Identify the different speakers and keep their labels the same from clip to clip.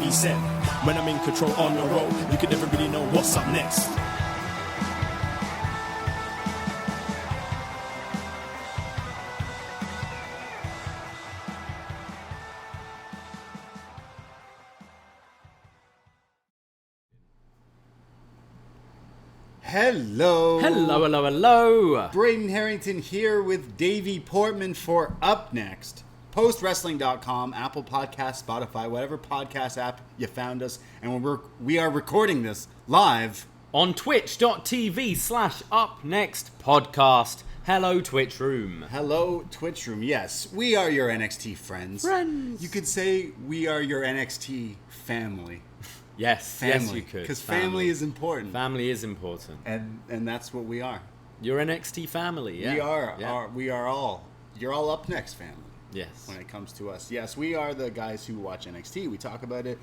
Speaker 1: Davie said, when I'm in control on the road, you can never really know what's up next.
Speaker 2: Hello.
Speaker 3: Hello, hello, hello.
Speaker 2: Braden Herrington here with Davie Portman for upNXT. PostWrestling.com, Apple Podcasts, Spotify, whatever podcast app you found us. And we are recording this live
Speaker 3: on twitch.tv/upnextpodcast. Hello, Twitch Room.
Speaker 2: Hello, Twitch Room. Yes, we are your NXT friends.
Speaker 3: Friends.
Speaker 2: You could say we are your NXT family.
Speaker 3: Yes,
Speaker 2: family.
Speaker 3: Yes, you could.
Speaker 2: Because family is important.
Speaker 3: Family is important.
Speaker 2: And that's what we are.
Speaker 3: Your NXT family, yeah.
Speaker 2: We are.
Speaker 3: Yeah.
Speaker 2: We are all. You're all UpNXT family.
Speaker 3: Yes.
Speaker 2: When it comes to us. Yes, we are the guys who watch NXT. We talk about it.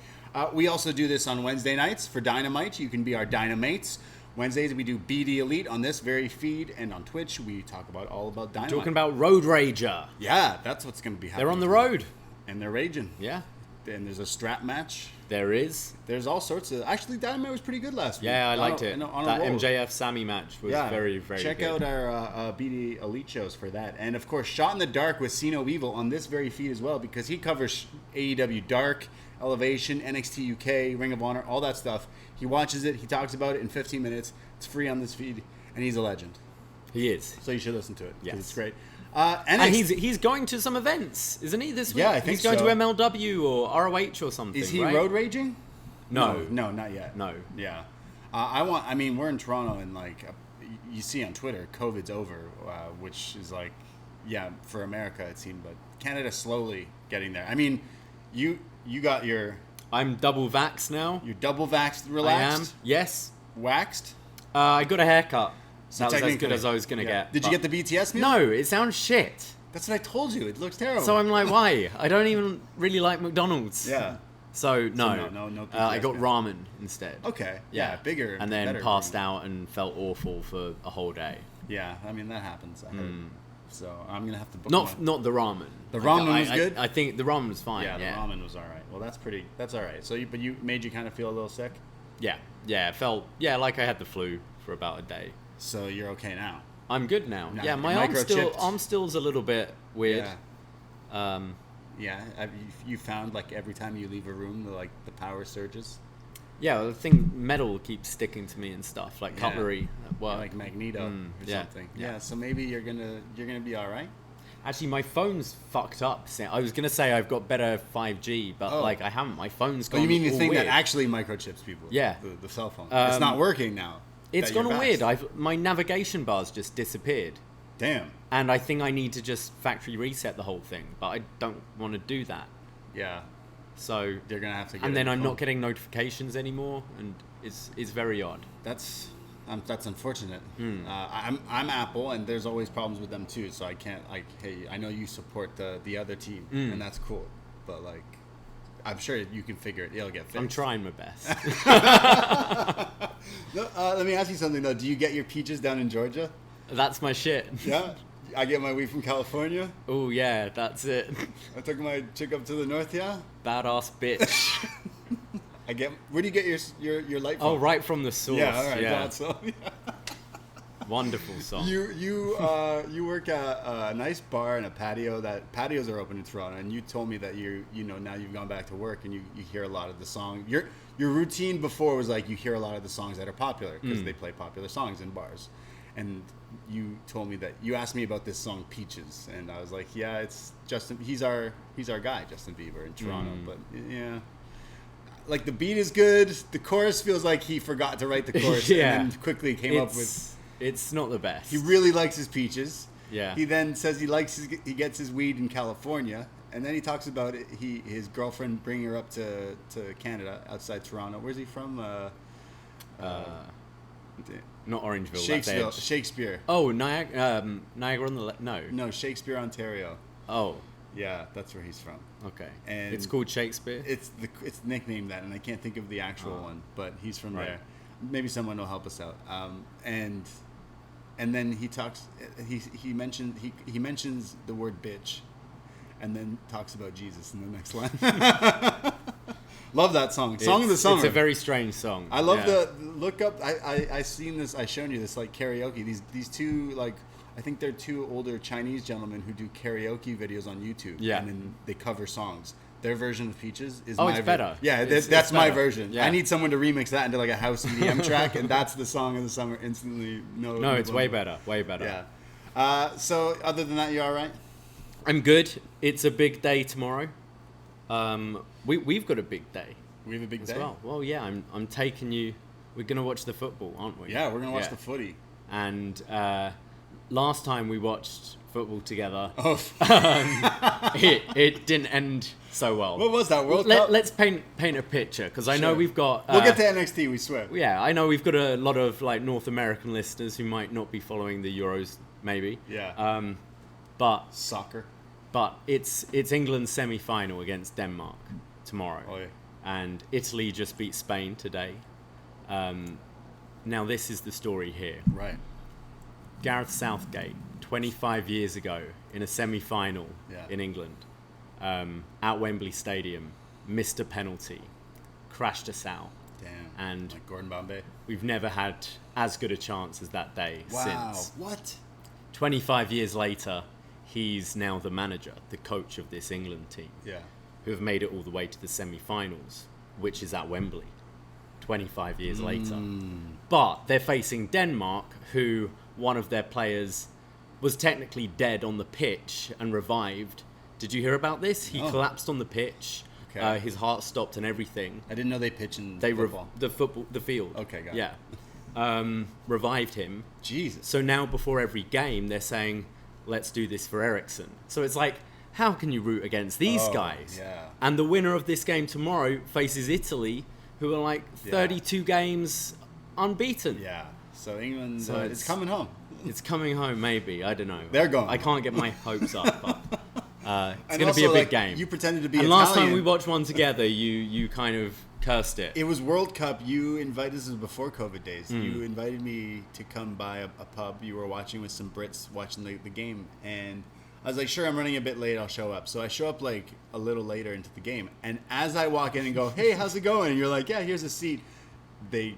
Speaker 2: We also do this on Wednesday nights for Dynamite. You can be our Dynamates. Wednesdays we do BD Elite on this very feed. And on Twitch we talk about all about Dynamite.
Speaker 3: Talking about Road Rager.
Speaker 2: Yeah, that's what's going to be happening.
Speaker 3: They're on the road.
Speaker 2: And they're raging.
Speaker 3: Yeah.
Speaker 2: And there's a strap match.
Speaker 3: There is.
Speaker 2: There's all sorts of... Actually, Dynamite was pretty good last week.
Speaker 3: Yeah, I liked it. That
Speaker 2: roll.
Speaker 3: MJF Sammy match was very, very
Speaker 2: Check
Speaker 3: good.
Speaker 2: out our BD Elite shows for that. And, of course, Shot in the Dark with Sino Evil on this very feed as well, because he covers AEW Dark, Elevation, NXT UK, Ring of Honor, all that stuff. He watches it. He talks about it in 15 minutes. It's free on this feed, and he's a legend.
Speaker 3: He is.
Speaker 2: So you should listen to it.
Speaker 3: Yes.
Speaker 2: It's great.
Speaker 3: And he's going to some events, isn't he, this week?
Speaker 2: Yeah, I think
Speaker 3: he's going
Speaker 2: so.
Speaker 3: to MLW or ROH or something.
Speaker 2: Is he
Speaker 3: right?
Speaker 2: road raging?
Speaker 3: No,
Speaker 2: not yet.
Speaker 3: No.
Speaker 2: Yeah. We're in Toronto, and you see on Twitter, COVID's over, which is for America it seemed, but Canada's slowly getting there. I mean, you got
Speaker 3: I'm double vaxxed now.
Speaker 2: You're double vaxxed, relaxed?
Speaker 3: I am. Yes.
Speaker 2: Waxed?
Speaker 3: I got a haircut.
Speaker 2: So
Speaker 3: that was as good as I was going to get.
Speaker 2: Did you get the BTS music?
Speaker 3: No, it sounds shit.
Speaker 2: That's what I told you. It looks terrible.
Speaker 3: So I'm like, why? I don't even really like McDonald's.
Speaker 2: Yeah.
Speaker 3: So no I got
Speaker 2: BTS
Speaker 3: ramen instead.
Speaker 2: Okay. Yeah, bigger.
Speaker 3: And then
Speaker 2: better
Speaker 3: passed
Speaker 2: ramen.
Speaker 3: out and felt awful for a whole day.
Speaker 2: Yeah, I mean, that happens. I heard. So I'm going to have to book
Speaker 3: Not the ramen.
Speaker 2: The ramen was good?
Speaker 3: I think the ramen was fine.
Speaker 2: Yeah, the ramen was all right. Well, that's all right. So but you made you kind of feel a little sick?
Speaker 3: Yeah. Yeah, it felt like I had the flu for about a day.
Speaker 2: So you're okay now?
Speaker 3: I'm good now.
Speaker 2: No,
Speaker 3: yeah, my arm still's a little bit weird.
Speaker 2: Yeah. Have you found every time you leave a room the power surges?
Speaker 3: Yeah, the thing metal keeps sticking to me and stuff, like cutlery at work.
Speaker 2: Like Magneto or something.
Speaker 3: Yeah.
Speaker 2: So maybe you're gonna be all right.
Speaker 3: Actually, my phone's fucked up. I was gonna say I've got better 5G, but I haven't. My phone's gone.
Speaker 2: Oh, you mean the
Speaker 3: all
Speaker 2: thing
Speaker 3: weird.
Speaker 2: that actually microchips people?
Speaker 3: Yeah.
Speaker 2: The cell phone. It's not working now.
Speaker 3: It's gone all weird. My navigation bar's just disappeared.
Speaker 2: Damn.
Speaker 3: And I think I need to just factory reset the whole thing, but I don't want to do that.
Speaker 2: Yeah.
Speaker 3: So
Speaker 2: you're gonna have to.
Speaker 3: And then I'm not getting notifications anymore, and it's very odd.
Speaker 2: That's unfortunate. I'm Apple, and there's always problems with them too. So I can't hey, I know you support the other team, and that's cool, but I'm sure you can figure it. It'll get fixed.
Speaker 3: I'm trying my best.
Speaker 2: Let me ask you something though. Do you get your peaches down in Georgia?
Speaker 3: That's my shit.
Speaker 2: Yeah. I get my weed from California.
Speaker 3: Oh yeah, that's it.
Speaker 2: I took my chick up to the north. Yeah.
Speaker 3: Badass bitch.
Speaker 2: Where do you get your light from?
Speaker 3: Oh, right from the source.
Speaker 2: Yeah. All right.
Speaker 3: Yeah.
Speaker 2: So, yeah.
Speaker 3: Wonderful song.
Speaker 2: You work at a nice bar and a patio. That patios are open in Toronto, and you told me that now you've gone back to work and you hear a lot of the songs. Your routine before was you hear a lot of the songs that are popular because they play popular songs in bars, and you told me that you asked me about this song Peaches, and I was like, yeah, it's Justin. He's our guy, Justin Bieber in Toronto, but yeah. The beat is good. The chorus feels like he forgot to write the chorus and then quickly came up with.
Speaker 3: It's not the best.
Speaker 2: He really likes his peaches.
Speaker 3: Yeah.
Speaker 2: He then says he gets his weed in California, and then he talks about his girlfriend bringing her up to Canada outside Toronto. Where's he from?
Speaker 3: Not Orangeville.
Speaker 2: Shakespeare.
Speaker 3: Oh, Niagara on the
Speaker 2: No, Shakespeare, Ontario.
Speaker 3: Oh.
Speaker 2: Yeah, that's where he's from.
Speaker 3: Okay.
Speaker 2: And
Speaker 3: it's called Shakespeare?
Speaker 2: It's nicknamed that, and I can't think of the actual one, but he's from there. Maybe someone will help us out. And then he talks. He mentions the word bitch, and then talks about Jesus in the next line. Love that song. Song of the summer.
Speaker 3: It's a very strange song.
Speaker 2: I love the look up. I seen this. I shown you this like karaoke. These two like I think they're two older Chinese gentlemen who do karaoke videos on YouTube.
Speaker 3: Yeah.
Speaker 2: And then they cover songs. Their version of Peaches is
Speaker 3: it's better.
Speaker 2: Yeah,
Speaker 3: it's
Speaker 2: that's my
Speaker 3: better.
Speaker 2: version.
Speaker 3: Yeah.
Speaker 2: I need someone to remix that into like a house EDM track, and that's the song of the summer. Instantly,
Speaker 3: no, it's way better. Way better.
Speaker 2: Yeah. So other than that, you all right?
Speaker 3: I'm good. It's a big day tomorrow. We've got a big day.
Speaker 2: We have a big
Speaker 3: as
Speaker 2: day.
Speaker 3: well. Well, yeah. I'm taking you. We're gonna watch the football, aren't we?
Speaker 2: Yeah, we're gonna watch the footy.
Speaker 3: And last time we watched football together, it didn't end so well.
Speaker 2: What was that, World Cup?
Speaker 3: Let's paint a picture, because I know we've got...
Speaker 2: we'll get to NXT, we swear.
Speaker 3: Yeah, I know we've got a lot of like North American listeners who might not be following the Euros, maybe.
Speaker 2: Yeah.
Speaker 3: But
Speaker 2: soccer.
Speaker 3: But it's England's semi-final against Denmark tomorrow.
Speaker 2: Oh, yeah.
Speaker 3: And Italy just beat Spain today. Now this is the story here.
Speaker 2: Right.
Speaker 3: Gareth Southgate, 25 years ago, in a semi-final in England, at Wembley Stadium, missed a penalty, crashed us out.
Speaker 2: Damn.
Speaker 3: And
Speaker 2: like Gordon Bombay.
Speaker 3: We've never had as good a chance as that day since.
Speaker 2: What?
Speaker 3: 25 years later, he's now the manager, the coach of this England team.
Speaker 2: Yeah.
Speaker 3: Who have made it all the way to the semi-finals, which is at Wembley, 25 years later. But they're facing Denmark, who one of their players was technically dead on the pitch and revived. Did you hear about this? He collapsed on the pitch. Okay. His heart stopped and everything.
Speaker 2: I didn't know they pitch in football.
Speaker 3: The field.
Speaker 2: Okay, got it.
Speaker 3: Yeah. Revived him.
Speaker 2: Jesus.
Speaker 3: So now before every game, they're saying, let's do this for Herrington. So it's like, how can you root against these guys?
Speaker 2: Yeah.
Speaker 3: And the winner of this game tomorrow faces Italy, who are like 32 games unbeaten.
Speaker 2: Yeah. So England, it's coming home.
Speaker 3: It's coming home, maybe. I don't know.
Speaker 2: They're gone.
Speaker 3: I can't get my hopes up, but it's going to be a big game.
Speaker 2: You pretended to be
Speaker 3: and
Speaker 2: Italian.
Speaker 3: Last time we watched one together, you kind of cursed it.
Speaker 2: It was World Cup. You invited, this was before COVID days. You invited me to come by a pub. You were watching with some Brits watching the game, and I was like, sure, I'm running a bit late, I'll show up. So I show up like a little later into the game, and as I walk in and go, hey, how's it going? And you're like, yeah, here's a seat. They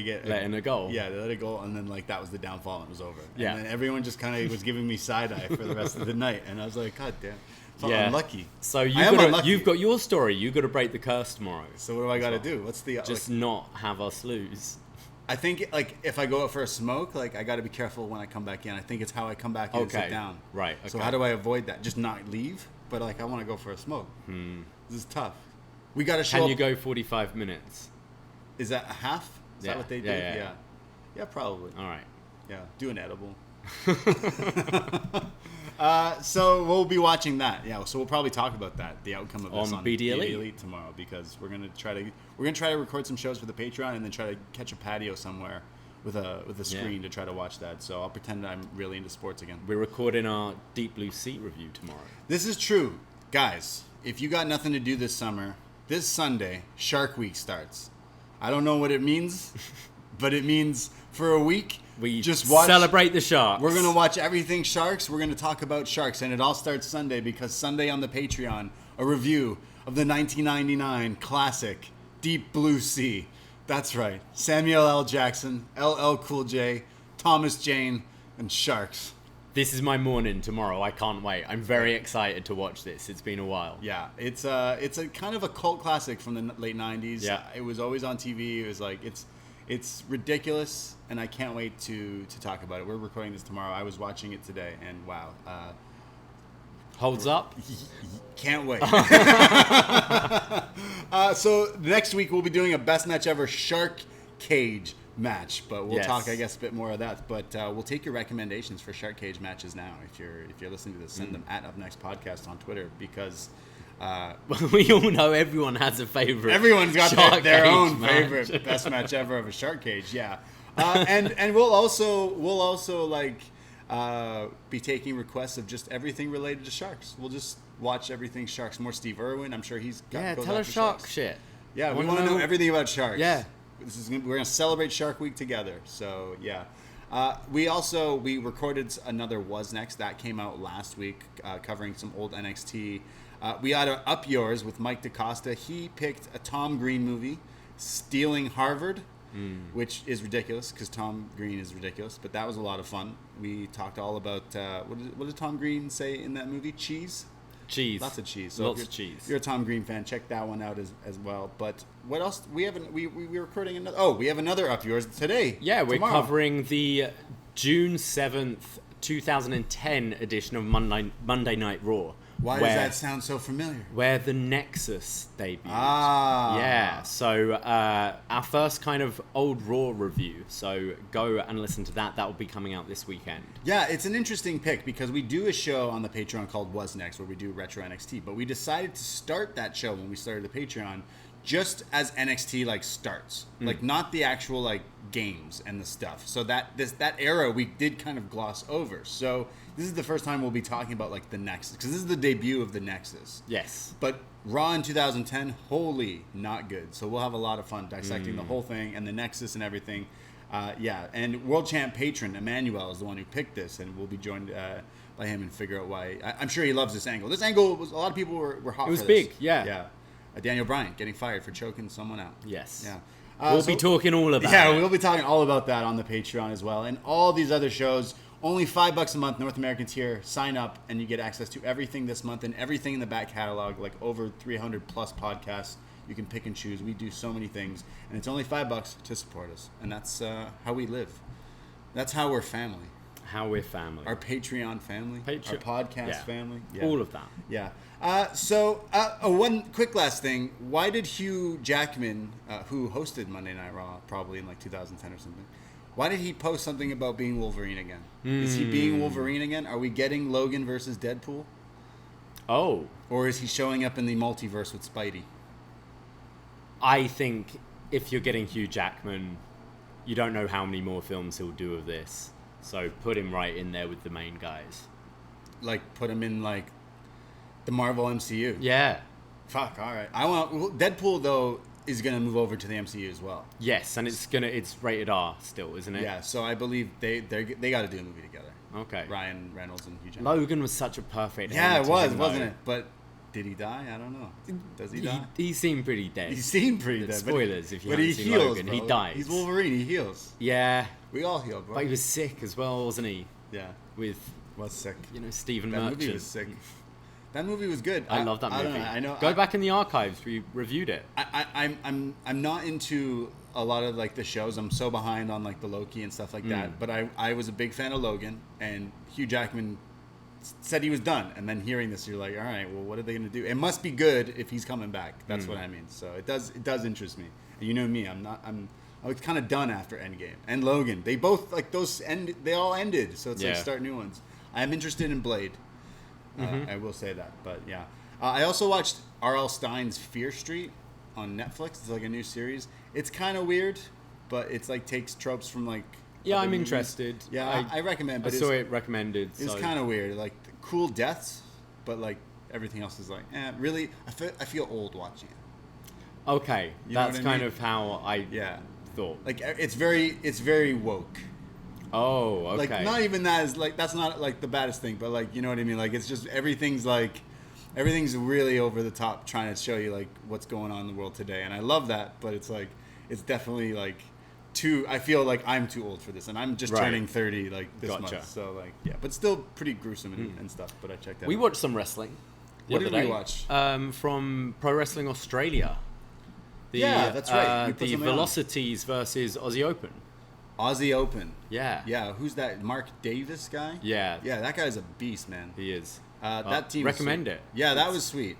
Speaker 2: get
Speaker 3: letting a goal.
Speaker 2: Yeah, they let it go, and then like that was the downfall, and it was over.
Speaker 3: Yeah.
Speaker 2: And then everyone just kind of was giving me side eye for the rest of the night, and I was like, God damn, unlucky.
Speaker 3: So you've got your story. You've got to break the curse tomorrow.
Speaker 2: So what do I got to do? What's the
Speaker 3: just not have us lose?
Speaker 2: I think like if I go out for a smoke, like I got to be careful when I come back in. I think it's how I come back in and sit down.
Speaker 3: Right. Okay.
Speaker 2: So how do I avoid that? Just not leave, but like I want to go for a smoke. This is tough. We got to show.
Speaker 3: Can you go 45 minutes?
Speaker 2: Is that a half? Is that what they do? Yeah, probably.
Speaker 3: All right.
Speaker 2: Yeah, do an edible. So we'll be watching that. Yeah, so we'll probably talk about that, the outcome of this on BD Elite tomorrow, because we're gonna try to record some shows for the Patreon and then try to catch a patio somewhere with a screen to try to watch that. So I'll pretend I'm really into sports again.
Speaker 3: We're recording our Deep Blue Sea review tomorrow.
Speaker 2: This is true, guys. If you got nothing to do this summer, this Sunday Shark Week starts. I don't know what it means, but it means for a week
Speaker 3: we
Speaker 2: just
Speaker 3: celebrate the sharks.
Speaker 2: We're going to watch everything sharks. We're going to talk about sharks, and it all starts Sunday, because Sunday on the Patreon, a review of the 1999 classic Deep Blue Sea. That's right. Samuel L. Jackson, LL Cool J, Thomas Jane, and sharks.
Speaker 3: This is my morning tomorrow. I can't wait. I'm very excited to watch this. It's been a while.
Speaker 2: Yeah, it's a kind of a cult classic from the late 90s.
Speaker 3: Yeah.
Speaker 2: It was always on TV. It was like, it's ridiculous, and I can't wait to talk about it. We're recording this tomorrow. I was watching it today, and wow.
Speaker 3: Holds up?
Speaker 2: Can't wait. So next week we'll be doing a Best Match Ever Shark Cage match, but we'll talk, I guess, a bit more of that. But we'll take your recommendations for Shark Cage matches now. If you're listening to this, send them at upNXT Podcast on Twitter, because
Speaker 3: we all know everyone has a favorite.
Speaker 2: Everyone's got their own
Speaker 3: match.
Speaker 2: favorite Best Match Ever of a Shark Cage. Yeah, and we'll also like be taking requests of just everything related to sharks. We'll just watch everything sharks. More Steve Irwin. I'm sure he's got
Speaker 3: tell us shark shit.
Speaker 2: Yeah, we want to know everything about sharks.
Speaker 3: Yeah.
Speaker 2: We're gonna celebrate Shark Week together. So yeah, we recorded another Was Next that came out last week, covering some old NXT We had a Up Yours with Mike DaCosta. He picked a Tom Green movie, Stealing Harvard, which is ridiculous because Tom Green is ridiculous. But that was a lot of fun. We talked all about what did Tom Green say in that movie? Cheese. Lots of cheese. So
Speaker 3: Lots of cheese.
Speaker 2: If you're a Tom Green fan, check that one out as well. But what else? We were recording another. Oh, we have another Up Yours today.
Speaker 3: Yeah, we're
Speaker 2: tomorrow.
Speaker 3: covering the June 7th, 2010 edition of Monday Night Raw.
Speaker 2: Why does that sound so familiar?
Speaker 3: Where the Nexus debuted.
Speaker 2: Ah.
Speaker 3: Yeah, so our first kind of old Raw review. So go and listen to that. That will be coming out this weekend.
Speaker 2: Yeah, it's an interesting pick because we do a show on the Patreon called What's Next where we do Retro NXT. But we decided to start that show when we started the Patreon just as NXT like starts. Like not the actual like games and the stuff. So that era we did kind of gloss over. So this is the first time we'll be talking about like the Nexus because this is the debut of the Nexus.
Speaker 3: Yes.
Speaker 2: But Raw in 2010, holy, not good. So we'll have a lot of fun dissecting the whole thing and the Nexus and everything. Yeah, and World Champ patron Emmanuel is the one who picked this, and we'll be joined by him and figure out why. I'm sure he loves this angle. This angle was a lot of people were hot.
Speaker 3: It was
Speaker 2: for
Speaker 3: big,
Speaker 2: this.
Speaker 3: yeah.
Speaker 2: Yeah. Daniel Bryan getting fired for choking someone out.
Speaker 3: Yes.
Speaker 2: Yeah.
Speaker 3: We'll be talking all about
Speaker 2: Yeah,
Speaker 3: it.
Speaker 2: we'll be talking all about that on the Patreon as well. And all these other shows, only $5 a month, North American tier. Sign up and you get access to everything this month and everything in the back catalog, like over 300 plus podcasts. You can pick and choose. We do so many things. And it's only $5 to support us. And that's how we live. That's how we're family.
Speaker 3: How we're family.
Speaker 2: Our Patreon family. Our podcast family. Yeah.
Speaker 3: All of that.
Speaker 2: Yeah. So, one quick last thing. Why did Hugh Jackman, who hosted Monday Night Raw probably in like 2010 or something, why did he post something about being Wolverine again? Is he being Wolverine again? Are we getting Logan versus Deadpool?
Speaker 3: Oh.
Speaker 2: Or is he showing up in the multiverse with Spidey?
Speaker 3: I think if you're getting Hugh Jackman, you don't know how many more films he'll do of this. So put him right in there with the main guys.
Speaker 2: Like, put him in, like, the Marvel MCU?
Speaker 3: Yeah.
Speaker 2: Fuck, all right. Deadpool, though, is going to move over to the MCU as well.
Speaker 3: Yes, and it's rated R still, isn't it?
Speaker 2: Yeah, so I believe they got to do a movie together.
Speaker 3: Okay.
Speaker 2: Ryan Reynolds and Hugh Jackman.
Speaker 3: Logan was such a perfect
Speaker 2: Yeah,
Speaker 3: end
Speaker 2: it was,
Speaker 3: to him,
Speaker 2: wasn't
Speaker 3: though.
Speaker 2: it? But did he die? I don't know. Does he die?
Speaker 3: He seemed pretty dead.
Speaker 2: He seemed pretty dead.
Speaker 3: Spoilers if you
Speaker 2: but
Speaker 3: haven't
Speaker 2: he
Speaker 3: seen
Speaker 2: heals,
Speaker 3: Logan.
Speaker 2: bro.
Speaker 3: He dies.
Speaker 2: He's Wolverine. He heals.
Speaker 3: Yeah.
Speaker 2: We all heal, bro.
Speaker 3: But he was sick as well, wasn't he?
Speaker 2: Yeah.
Speaker 3: With,
Speaker 2: Was sick.
Speaker 3: Stephen
Speaker 2: That
Speaker 3: Merchant.
Speaker 2: movie was sick. That movie was good.
Speaker 3: I love that movie.
Speaker 2: I know.
Speaker 3: Go back in the archives. We reviewed it.
Speaker 2: I'm not into a lot of like the shows. I'm so behind on like the Loki and stuff like that. But I was a big fan of Logan, and Hugh Jackman said he was done. And then hearing this, you're like, all right, well, what are they gonna do? It must be good if he's coming back. That's what I mean. So it does interest me. And you know me. I was kind of done after Endgame and Logan. They both like those end. They all ended. So it's like start new ones. I'm interested in Blade. I will say that, but yeah. I also watched R.L. Stein's Fear Street on Netflix. It's like a new series. It's kind of weird, but it's like takes tropes from like.
Speaker 3: Yeah,
Speaker 2: other
Speaker 3: I'm
Speaker 2: movies.
Speaker 3: interested.
Speaker 2: Yeah, I recommend.
Speaker 3: I
Speaker 2: But
Speaker 3: saw it recommended.
Speaker 2: It's kind of weird, like cool deaths, but like everything else is like, really. I feel old watching it.
Speaker 3: Okay,
Speaker 2: You know
Speaker 3: that's
Speaker 2: what I
Speaker 3: kind
Speaker 2: mean?
Speaker 3: of how I thought.
Speaker 2: Like it's very woke.
Speaker 3: Oh, okay.
Speaker 2: Like not even that is like that's not like the baddest thing, but like you know what I mean. Like it's just everything's really over the top, trying to show you like what's going on in the world today, and I love that. But it's like it's definitely like too. I feel like I'm too old for this, and I'm just turning 30 like this month. So like but still pretty gruesome and stuff. But I checked that.
Speaker 3: We
Speaker 2: out.
Speaker 3: watched some wrestling.
Speaker 2: What
Speaker 3: the
Speaker 2: did
Speaker 3: other
Speaker 2: we
Speaker 3: day,
Speaker 2: watch?
Speaker 3: From Pro Wrestling Australia.
Speaker 2: Yeah, that's right. You put
Speaker 3: The
Speaker 2: something on.
Speaker 3: Velocities versus Aussie Open.
Speaker 2: Aussie Open.
Speaker 3: Yeah.
Speaker 2: Yeah, who's that? Mark Davis guy?
Speaker 3: Yeah.
Speaker 2: Yeah, that guy's a beast, man.
Speaker 3: He is.
Speaker 2: That team.
Speaker 3: Recommend
Speaker 2: was
Speaker 3: it.
Speaker 2: Yeah, that was sweet.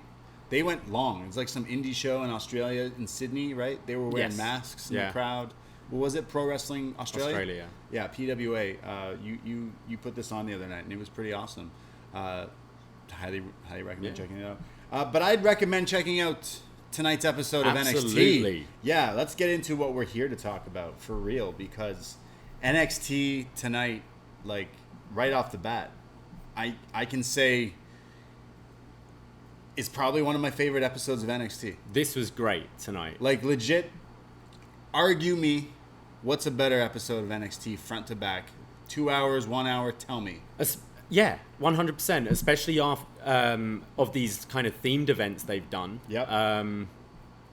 Speaker 2: They went long. It was like some indie show in Australia, in Sydney, right? They were wearing masks in the crowd. What was it? Pro Wrestling Australia? Yeah, PWA. You put this on the other night, and it was pretty awesome. Highly recommend checking it out. But I'd recommend checking out tonight's episode of
Speaker 3: Absolutely.
Speaker 2: NXT. Yeah, let's get into what we're here to talk about for real, because NXT tonight, like right off the bat, I can say is probably one of my favorite episodes of NXT.
Speaker 3: This was great tonight.
Speaker 2: Like legit, argue me, what's a better episode of NXT front to back? 2 hours, 1 hour, tell me.
Speaker 3: Yeah, 100%. Especially of these kind of themed events they've done.
Speaker 2: Yep.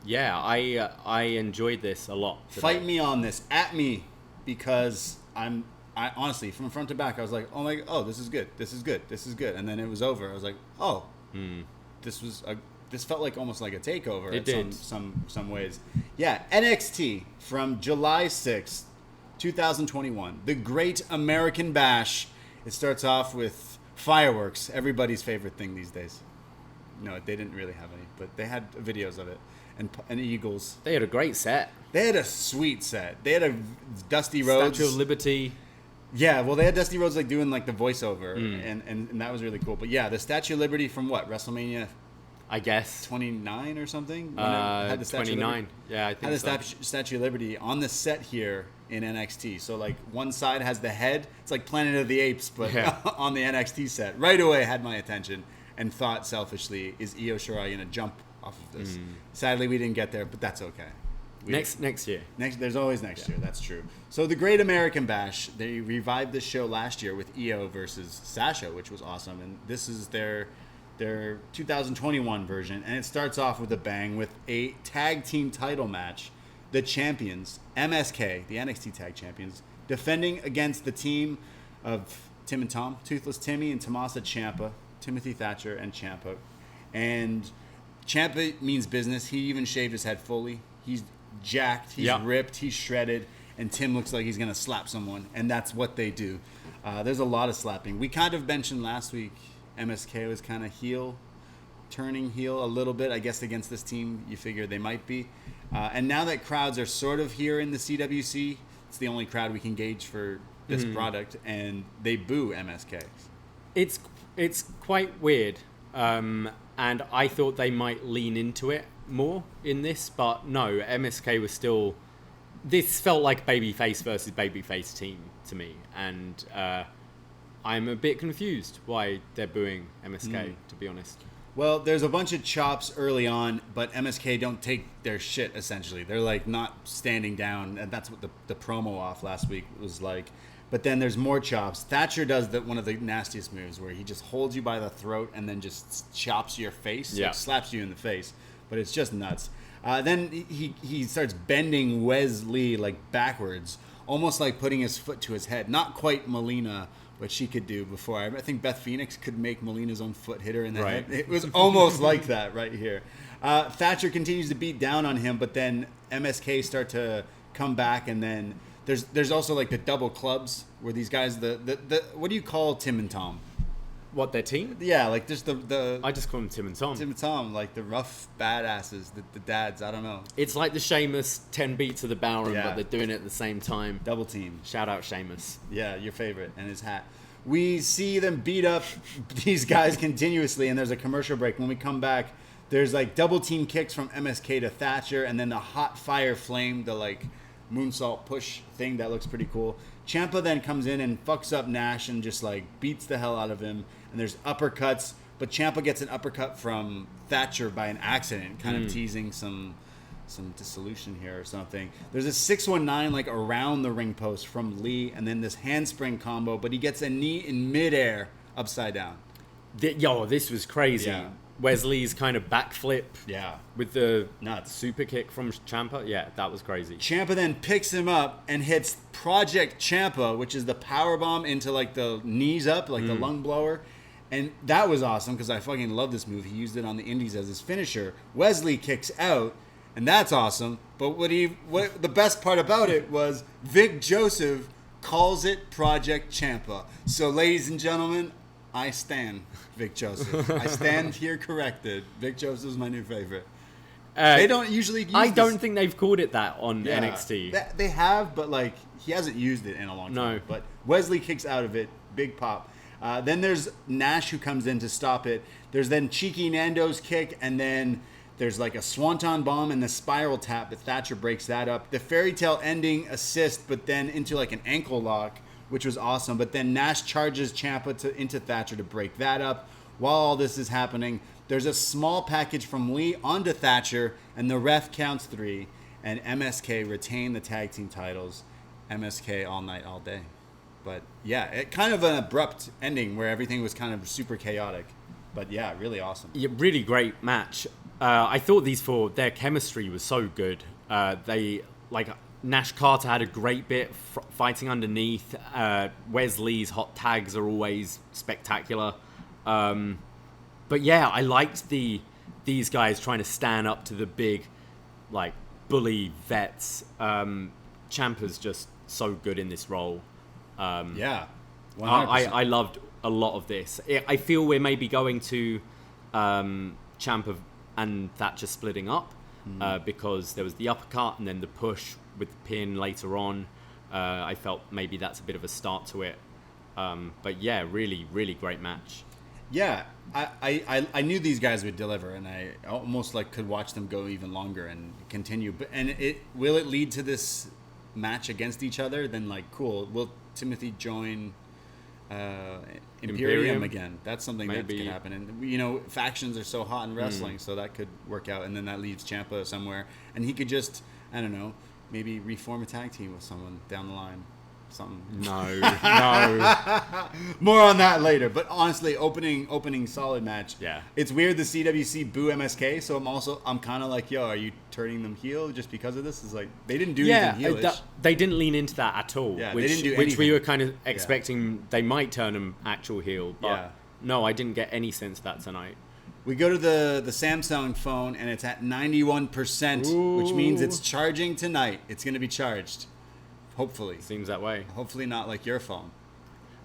Speaker 3: Yeah, I enjoyed this a lot today.
Speaker 2: Fight me on this, at me, because I honestly, from front to back, I was like, oh, this is good, this is good, this is good, and then it was over. I was like, oh, this felt like almost like a takeover.
Speaker 3: It
Speaker 2: in
Speaker 3: did.
Speaker 2: some ways. Yeah, NXT from July 6th, 2021, the Great American Bash. It starts off with fireworks, everybody's favorite thing these days. No, they didn't really have any, but they had videos of it. And Eagles.
Speaker 3: They had a great set.
Speaker 2: They had a sweet set. They had a Dusty Rhodes.
Speaker 3: Statue of Liberty.
Speaker 2: Yeah, well, they had Dusty Rhodes like doing like the voiceover, and that was really cool. But yeah, the Statue of Liberty from what, WrestleMania
Speaker 3: I guess.
Speaker 2: 29 or something? When it had the Statue of
Speaker 3: 29.
Speaker 2: Liberty?
Speaker 3: Yeah, I think
Speaker 2: Had the
Speaker 3: so.
Speaker 2: Statue of Liberty on the set here in NXT. So like one side has the head. It's like Planet of the Apes, but on the NXT set. Right away had my attention and thought selfishly, is Io Shirai going to jump off of this? Sadly, we didn't get there, but that's okay.
Speaker 3: Next year.
Speaker 2: There's always next year. That's true. So the Great American Bash, they revived this show last year with Io versus Sasha, which was awesome. And this is their 2021 version, and it starts off with a bang with a tag team title match. The champions, MSK, the NXT Tag Champions, defending against the team of Tim and Tom, Toothless Timmy and Tommaso Ciampa, Timothy Thatcher and Ciampa. And Ciampa means business. He even shaved his head fully. He's jacked, he's ripped, he's shredded, and Tim looks like he's going to slap someone, and that's what they do. There's a lot of slapping. We kind of mentioned last week MSK was kind of turning heel a little bit, I guess, against this team. You figure they might be. And now that crowds are sort of here in the CWC, it's the only crowd we can gauge for this product, and they boo MSK.
Speaker 3: It's quite weird, and I thought they might lean into it more in this, but no, MSK was still... This felt like babyface versus babyface team to me, and I'm a bit confused why they're booing MSK, to be honest.
Speaker 2: Well, there's a bunch of chops early on, but MSK don't take their shit, essentially. They're, like, not standing down, and that's what the promo off last week was like. But then there's more chops. Thatcher does one of the nastiest moves where he just holds you by the throat and then just chops your face, like slaps you in the face. But it's just nuts. Then he starts bending Wesley, like, backwards, almost like putting his foot to his head. Not quite Melina, what she could do before. I think Beth Phoenix could make Melina's own foot hit her in the head. It was almost like that right here. Thatcher continues to beat down on him, but then MSK start to come back, and then there's also like the double clubs where these guys, the what do you call Tim and Tom?
Speaker 3: What, their team?
Speaker 2: Yeah, like just the
Speaker 3: I just call them Tim and Tom.
Speaker 2: Tim and Tom, like the rough badasses, the dads. I don't know.
Speaker 3: It's like the Sheamus 10 beats of the Bowen, but they're doing it at the same time.
Speaker 2: Double team.
Speaker 3: Shout out Sheamus.
Speaker 2: Yeah, your favorite, and his hat. We see them beat up these guys continuously, and there's a commercial break. When we come back, there's like double team kicks from MSK to Thatcher, and then the hot fire flame, the like moonsault push thing that looks pretty cool. Ciampa then comes in and fucks up Nash and just like beats the hell out of him. And there's uppercuts, but Ciampa gets an uppercut from Thatcher by an accident, kind of teasing some dissolution here or something. There's a 619 like around the ring post from Lee, and then this handspring combo, but he gets a knee in midair upside down.
Speaker 3: This was crazy.
Speaker 2: Yeah.
Speaker 3: Wesley's kind of backflip with the
Speaker 2: nuts
Speaker 3: super kick from Ciampa. Yeah, that was crazy.
Speaker 2: Ciampa then picks him up and hits Project Ciampa, which is the powerbomb into like the knees up, like the lung blower. And that was awesome because I fucking love this move. He used it on the Indies as his finisher. Wesley kicks out, and that's awesome. But what the best part about it was Vic Joseph calls it Project Ciampa. So, ladies and gentlemen, I stand Vic Joseph. I stand here corrected. Vic Joseph is my new favorite. They don't usually use
Speaker 3: I don't think they've called it that on NXT.
Speaker 2: They have, but like he hasn't used it in a long time.
Speaker 3: No.
Speaker 2: But Wesley kicks out of it. Big pop. Then there's Nash who comes in to stop it. There's then Cheeky Nando's kick, and then there's like a swanton bomb and the spiral tap, but Thatcher breaks that up. The fairy tale ending assist, but then into like an ankle lock, which was awesome. But then Nash charges Ciampa into Thatcher to break that up. While all this is happening, there's a small package from Lee onto Thatcher, and the ref counts 3, and MSK retain the tag team titles. MSK all night, all day. But yeah, it kind of an abrupt ending where everything was kind of super chaotic. But yeah, really awesome.
Speaker 3: Yeah, really great match. I thought these four, their chemistry was so good. Nash Carter had a great bit fighting underneath. Wesley's hot tags are always spectacular. But yeah, I liked these guys trying to stand up to the big, like, bully vets. Ciampa's just so good in this role.
Speaker 2: Yeah, 100%.
Speaker 3: I loved a lot of this. I feel we're maybe going to Ciampa and Thatcher splitting up because there was the uppercut and then the push with the pin later on. I felt maybe that's a bit of a start to it. But yeah, really, really great match.
Speaker 2: Yeah, I knew these guys would deliver, and I almost could watch them go even longer and continue. But will it lead to this match against each other? Then cool. Will Timothy join Imperium again? That's something that could happen. And factions are so hot in wrestling, so that could work out. And then that leaves Ciampa somewhere, and he could just, I don't know, maybe reform a tag team with someone down the line. Something. No. More on that later. But honestly, opening solid match.
Speaker 3: Yeah.
Speaker 2: It's weird the CWC boo MSK, so I'm kind of like, yo, are you turning them heel just because of this? It's like they didn't do anything heelish.
Speaker 3: They didn't lean into that at all.
Speaker 2: Yeah,
Speaker 3: which,
Speaker 2: they didn't do
Speaker 3: which we
Speaker 2: anything.
Speaker 3: were kind of expecting they might turn them actual heel, but no, I didn't get any sense of that tonight.
Speaker 2: We go to the Samsung phone and it's at 91%, which means it's charging tonight. It's going to be charged. Hopefully.
Speaker 3: Seems that way.
Speaker 2: Hopefully not like your phone.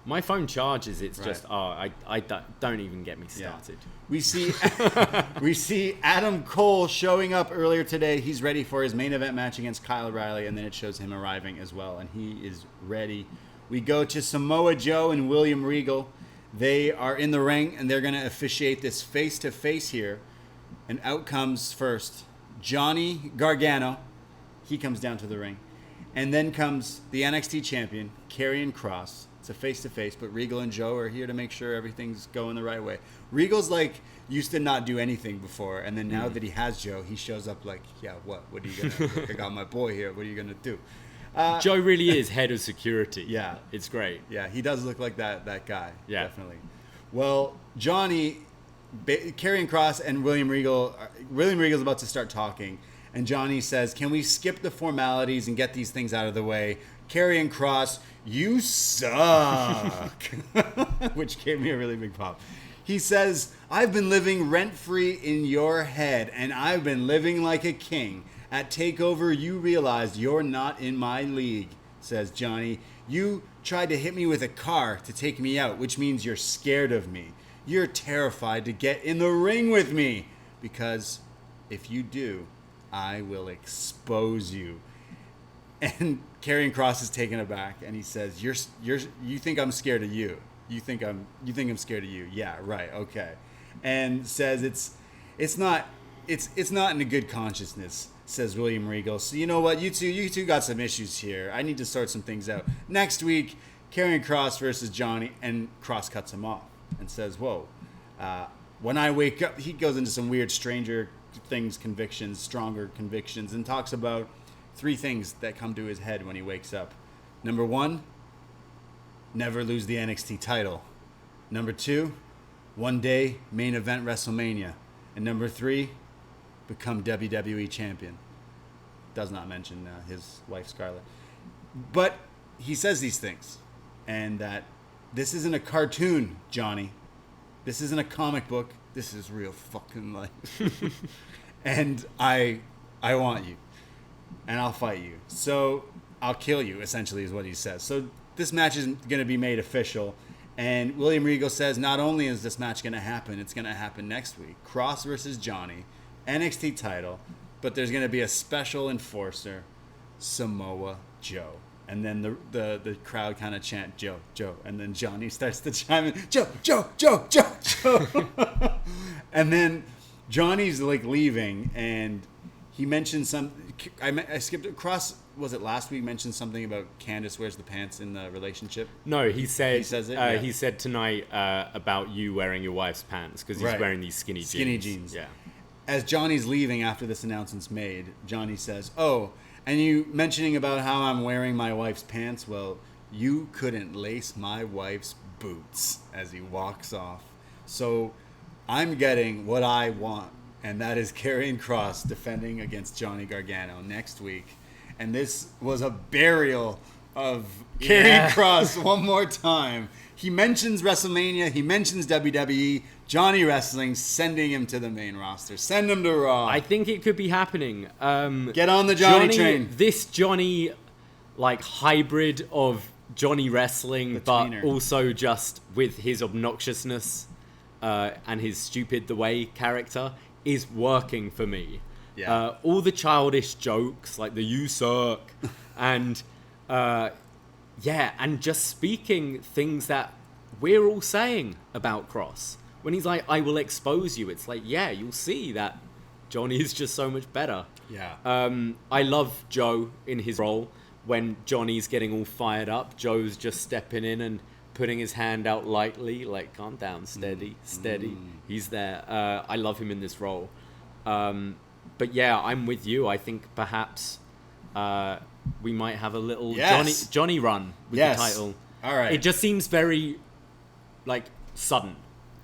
Speaker 3: My phone charges. It's just, I don't even get me started.
Speaker 2: Yeah. We see Adam Cole showing up earlier today. He's ready for his main event match against Kyle O'Reilly, and then it shows him arriving as well, and he is ready. We go to Samoa Joe and William Regal. They are in the ring, and they're going to officiate this face-to-face here. And out comes first Johnny Gargano. He comes down to the ring. And then comes the NXT champion, Karrion Kross. It's a face-to-face, but Regal and Joe are here to make sure everything's going the right way. Regal's used to not do anything before, and then now that he has Joe, he shows up yeah, what? What are you going to do? I got my boy here. What are you going to do?
Speaker 3: Joe really is head of security.
Speaker 2: Yeah.
Speaker 3: It's great.
Speaker 2: Yeah, he does look like that guy.
Speaker 3: Yeah.
Speaker 2: Definitely. Well, Johnny, Karrion Kross, and William Regal's about to start talking. And Johnny says, can we skip the formalities and get these things out of the way? Karrion Kross, you suck. Which gave me a really big pop. He says, I've been living rent-free in your head, and I've been living like a king. At TakeOver, you realized you're not in my league, says Johnny. You tried to hit me with a car to take me out, which means you're scared of me. You're terrified to get in the ring with me, because if you do, I will expose you. And Karrion Kross is taken aback, and he says, "You think I'm scared of you? You think I'm scared of you? Yeah, right, okay." And says it's not in a good consciousness, says William Regal. So you know what, you two got some issues here. I need to sort some things out. Next week, Karrion Kross versus Johnny, and Kross cuts him off and says, "Whoa, when I wake up," he goes into some weird stranger things, convictions, stronger convictions, and talks about 3 things that come to his head when he wakes up. Number 1, never lose the NXT title. Number 2, one day main event WrestleMania. And number 3, become WWE champion. Does not mention his wife Scarlett. But he says these things, and that this isn't a cartoon, Johnny. This isn't a comic book. This is real fucking life. And I want you. And I'll fight you. So I'll kill you, essentially, is what he says. So this match is going to be made official. And William Regal says not only is this match going to happen, it's going to happen next week. Kross versus Johnny, NXT title. But there's going to be a special enforcer, Samoa Joe. And then the crowd kind of chant, Joe, Joe. And then Johnny starts to chime in, Joe, Joe, Joe, Joe, Joe. And then Johnny's leaving, and he mentioned I skipped it. Kross, was it last week, mentioned something about Candice wears the pants in the relationship?
Speaker 3: No, he said,
Speaker 2: he says it, yeah.
Speaker 3: He said tonight about you wearing your wife's pants, because he's wearing these skinny jeans.
Speaker 2: Yeah. As Johnny's leaving after this announcement's made, Johnny says, "Oh, and you mentioning about how I'm wearing my wife's pants, well, you couldn't lace my wife's boots," as he walks off. So I'm getting what I want, and that is Karrion Kross defending against Johnny Gargano next week. And this was a burial of Karrion Kross one more time. He mentions WrestleMania, he mentions WWE, Johnny Wrestling, sending him to the main roster. Send him to Raw.
Speaker 3: I think it could be happening.
Speaker 2: Get on the Johnny train.
Speaker 3: This Johnny, like, hybrid of Johnny Wrestling,
Speaker 2: The
Speaker 3: but
Speaker 2: tweener.
Speaker 3: also just with his obnoxiousness and his stupid the way character is working for me.
Speaker 2: Yeah.
Speaker 3: All the childish jokes, like the "you suck," and and just speaking things that we're all saying about Kross. When he's like, "I will expose you," it's like, yeah, you'll see that Johnny is just so much better.
Speaker 2: Yeah.
Speaker 3: I love Joe in his role. When Johnny's getting all fired up, Joe's just stepping in and putting his hand out lightly, like, calm down, steady. He's there. I love him in this role. But yeah, I'm with you. I think perhaps we might have a little Johnny run with the title.
Speaker 2: All right.
Speaker 3: It just seems very, like, sudden.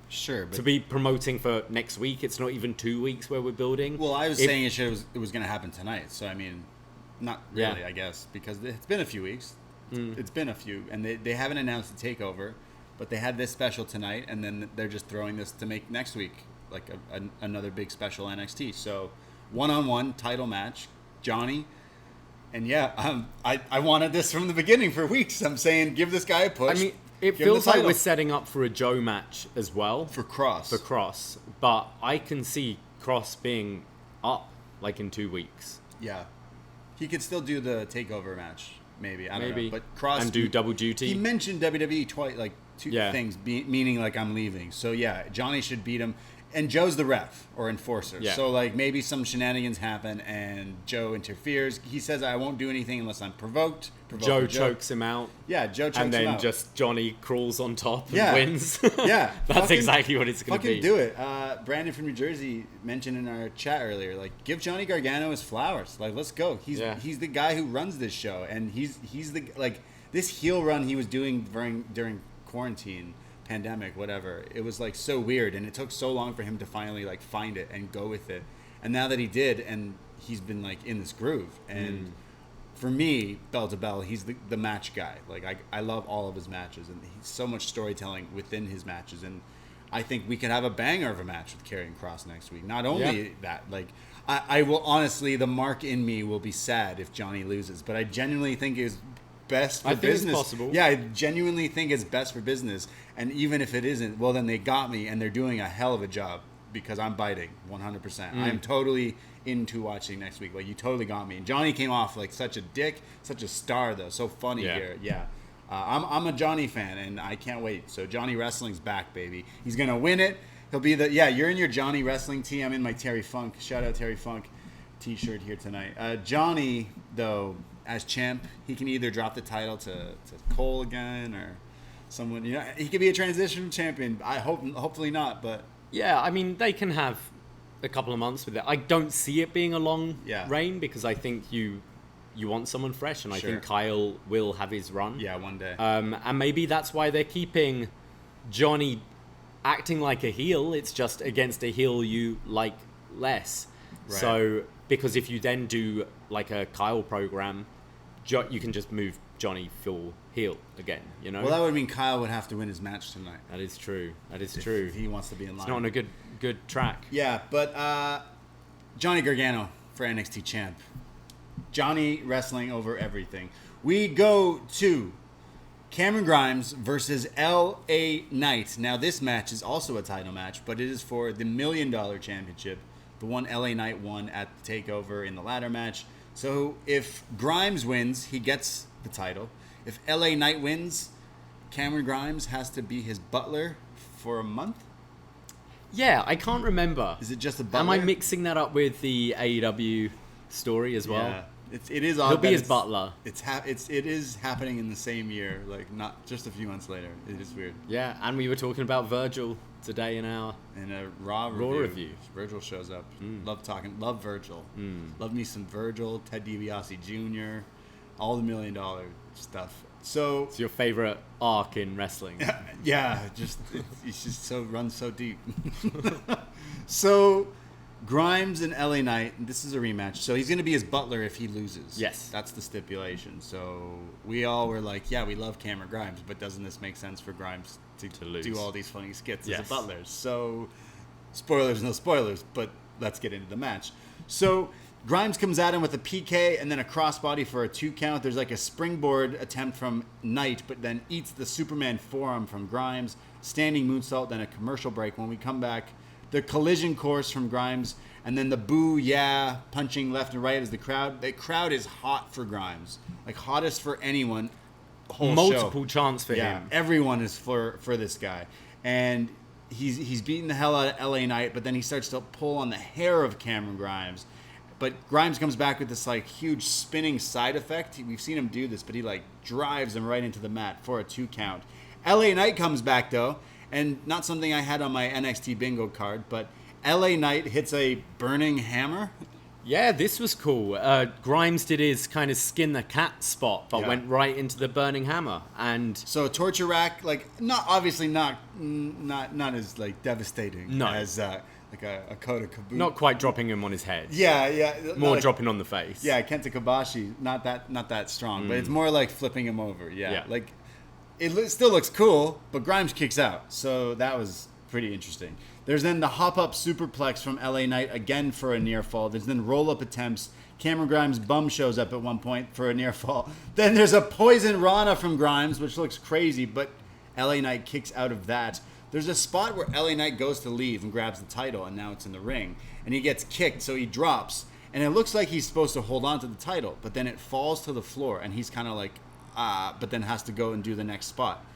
Speaker 2: Sure, but
Speaker 3: To be promoting for next week, it's not even 2 weeks where we're building.
Speaker 2: well, I was saying it was going to happen tonight. So I mean, not really,
Speaker 3: Yeah.
Speaker 2: I guess, because it's been a few weeks. It's been a few, and they haven't announced the takeover, but they had this special tonight, and then they're just throwing this to make next week like another big special NXT. So one-on-one title match, Johnny. And yeah, I wanted this from the beginning for weeks. I'm saying, give this guy a push.
Speaker 3: I mean, it
Speaker 2: Give him
Speaker 3: feels
Speaker 2: the
Speaker 3: like
Speaker 2: title.
Speaker 3: we're setting up for a Joe match as well.
Speaker 2: for Kross.
Speaker 3: For Kross. But I can see Kross being up, like, in 2 weeks.
Speaker 2: Yeah, he could still do the takeover match, maybe. I don't
Speaker 3: Maybe.
Speaker 2: know. But Kross
Speaker 3: And do double duty.
Speaker 2: He mentioned WWE twice, like two
Speaker 3: Yeah.
Speaker 2: things, meaning like I'm leaving. So yeah, Johnny should beat him. And Joe's the ref or enforcer.
Speaker 3: Yeah.
Speaker 2: So like maybe some shenanigans happen and Joe interferes. He says, I won't do anything unless I'm provoked.
Speaker 3: Joe chokes him out.
Speaker 2: Yeah, Joe chokes
Speaker 3: And
Speaker 2: him
Speaker 3: then
Speaker 2: out.
Speaker 3: just Johnny crawls on top and
Speaker 2: Yeah.
Speaker 3: wins.
Speaker 2: Yeah.
Speaker 3: That's
Speaker 2: Fucking-
Speaker 3: exactly what it's going to be.
Speaker 2: Fucking do it. Brandon from New Jersey mentioned in our chat earlier, like, give Johnny Gargano his flowers. Like, let's go. He's the guy who runs this show, and he's the like this heel run he was doing during quarantine, pandemic, whatever. It was like so weird, and it took so long for him to finally like find it and go with it. And now that he did, and he's been like in this groove, and for me, bell to bell, he's the match guy. Like I love all of his matches, and he's so much storytelling within his matches, and I think we could have a banger of a match with Karrion Kross next week. Not only that, like I will honestly, the mark in me will be sad if Johnny loses, but I genuinely think it's best for
Speaker 3: I think
Speaker 2: business.
Speaker 3: it's possible.
Speaker 2: Yeah, I genuinely think it's best for business, and even if it isn't, well then they got me, and they're doing a hell of a job because I'm biting 100%. I'm totally into watching next week. Like, you totally got me. And Johnny came off like such a dick, such a star though, so funny here. Yeah. I'm a Johnny fan, and I can't wait. So Johnny Wrestling's back, baby. He's gonna win it. He'll be you're in your Johnny Wrestling tee. I'm in my Terry Funk. Shout out Terry Funk t-shirt here tonight. Johnny, though, as champ, he can either drop the title to Cole again or someone. You know, he could be a transition champion. Hopefully not, but
Speaker 3: Yeah, I mean, they can have a couple of months with it. I don't see it being a long
Speaker 2: Yeah.
Speaker 3: reign because I think you want someone fresh, and I
Speaker 2: Sure.
Speaker 3: think Kyle will have his run.
Speaker 2: yeah, one day.
Speaker 3: And maybe that's why they're keeping Johnny acting like a heel. It's just against a heel you like less.
Speaker 2: Right.
Speaker 3: So, because if you then do like a Kyle program, you can just move Johnny full heel again, you know?
Speaker 2: Well, that would mean Kyle would have to win his match tonight.
Speaker 3: That is true. True.
Speaker 2: If he wants to be in line.
Speaker 3: It's not on a good track.
Speaker 2: Yeah, but Johnny Gargano for NXT champ. Johnny wrestling over everything. We go to Cameron Grimes versus LA Knight. Now, this match is also a title match, but it is for the $1 Million Championship, the one LA Knight won at the TakeOver in the ladder match. So if Grimes wins, he gets the title. If LA Knight wins, Cameron Grimes has to be his butler for a month?
Speaker 3: Yeah, I can't remember.
Speaker 2: Is it just a butler?
Speaker 3: Am I mixing that up with the AEW story as well?
Speaker 2: Yeah. It is odd.
Speaker 3: He'll be
Speaker 2: that
Speaker 3: his
Speaker 2: it's-
Speaker 3: butler.
Speaker 2: It is happening in the same year, like not just a few months later. It is weird.
Speaker 3: Yeah, and we were talking about Virgil today in our...
Speaker 2: In a Raw
Speaker 3: review.
Speaker 2: Virgil shows up. Love Virgil. Love me some Virgil, Ted DiBiase Jr., all the $1 million stuff. So
Speaker 3: It's your favorite arc in wrestling.
Speaker 2: yeah, it's just runs so deep. So Grimes and LA Knight, and this is a rematch. So he's going to be his butler if he loses.
Speaker 3: Yes.
Speaker 2: That's the stipulation. So we all were like, yeah, we love Cameron Grimes, but doesn't this make sense for Grimes to
Speaker 3: lose.
Speaker 2: do all these funny skits
Speaker 3: Yes.
Speaker 2: as a butler? So spoilers, no spoilers, but let's get into the match. So Grimes comes at him with a PK and then a crossbody for a 2 count. There's like a springboard attempt from Knight, but then eats the Superman forearm from Grimes. Standing moonsault, then a commercial break. When we come back, the collision course from Grimes, and then the boo, yeah, punching left and right as the crowd is hot for Grimes. Like, hottest for anyone. Whole
Speaker 3: Multiple
Speaker 2: show.
Speaker 3: chants for
Speaker 2: Yeah,
Speaker 3: him.
Speaker 2: everyone is for this guy. And he's beating the hell out of LA Knight, but then he starts to pull on the hair of Cameron Grimes. But Grimes comes back with this like huge spinning side effect. We've seen him do this, but he like drives him right into the mat for a 2 count. LA Knight comes back though, and not something I had on my NXT bingo card, but LA Knight hits a burning hammer.
Speaker 3: Yeah, this was cool. Grimes did his kind of skin the cat spot, but went right into the burning hammer. And
Speaker 2: so torture rack, like not as like devastating as like a Kota Kabuki.
Speaker 3: not quite dropping him on his head.
Speaker 2: Yeah.
Speaker 3: More
Speaker 2: like,
Speaker 3: dropping on the face.
Speaker 2: Yeah, Kenta Kobashi, not that strong, but it's more like flipping him over. Yeah. Like it still looks cool, but Grimes kicks out, so that was pretty interesting. There's then the hop-up superplex from LA Knight, again for a near fall. There's then roll-up attempts. Cameron Grimes' bum shows up at one point for a near fall. Then there's a poison Rana from Grimes, which looks crazy, but LA Knight kicks out of that. There's a spot where LA Knight goes to leave and grabs the title, and now it's in the ring. And he gets kicked, so he drops. And it looks like he's supposed to hold on to the title, but then it falls to the floor, and he's kind of like, but then has to go and do the next spot.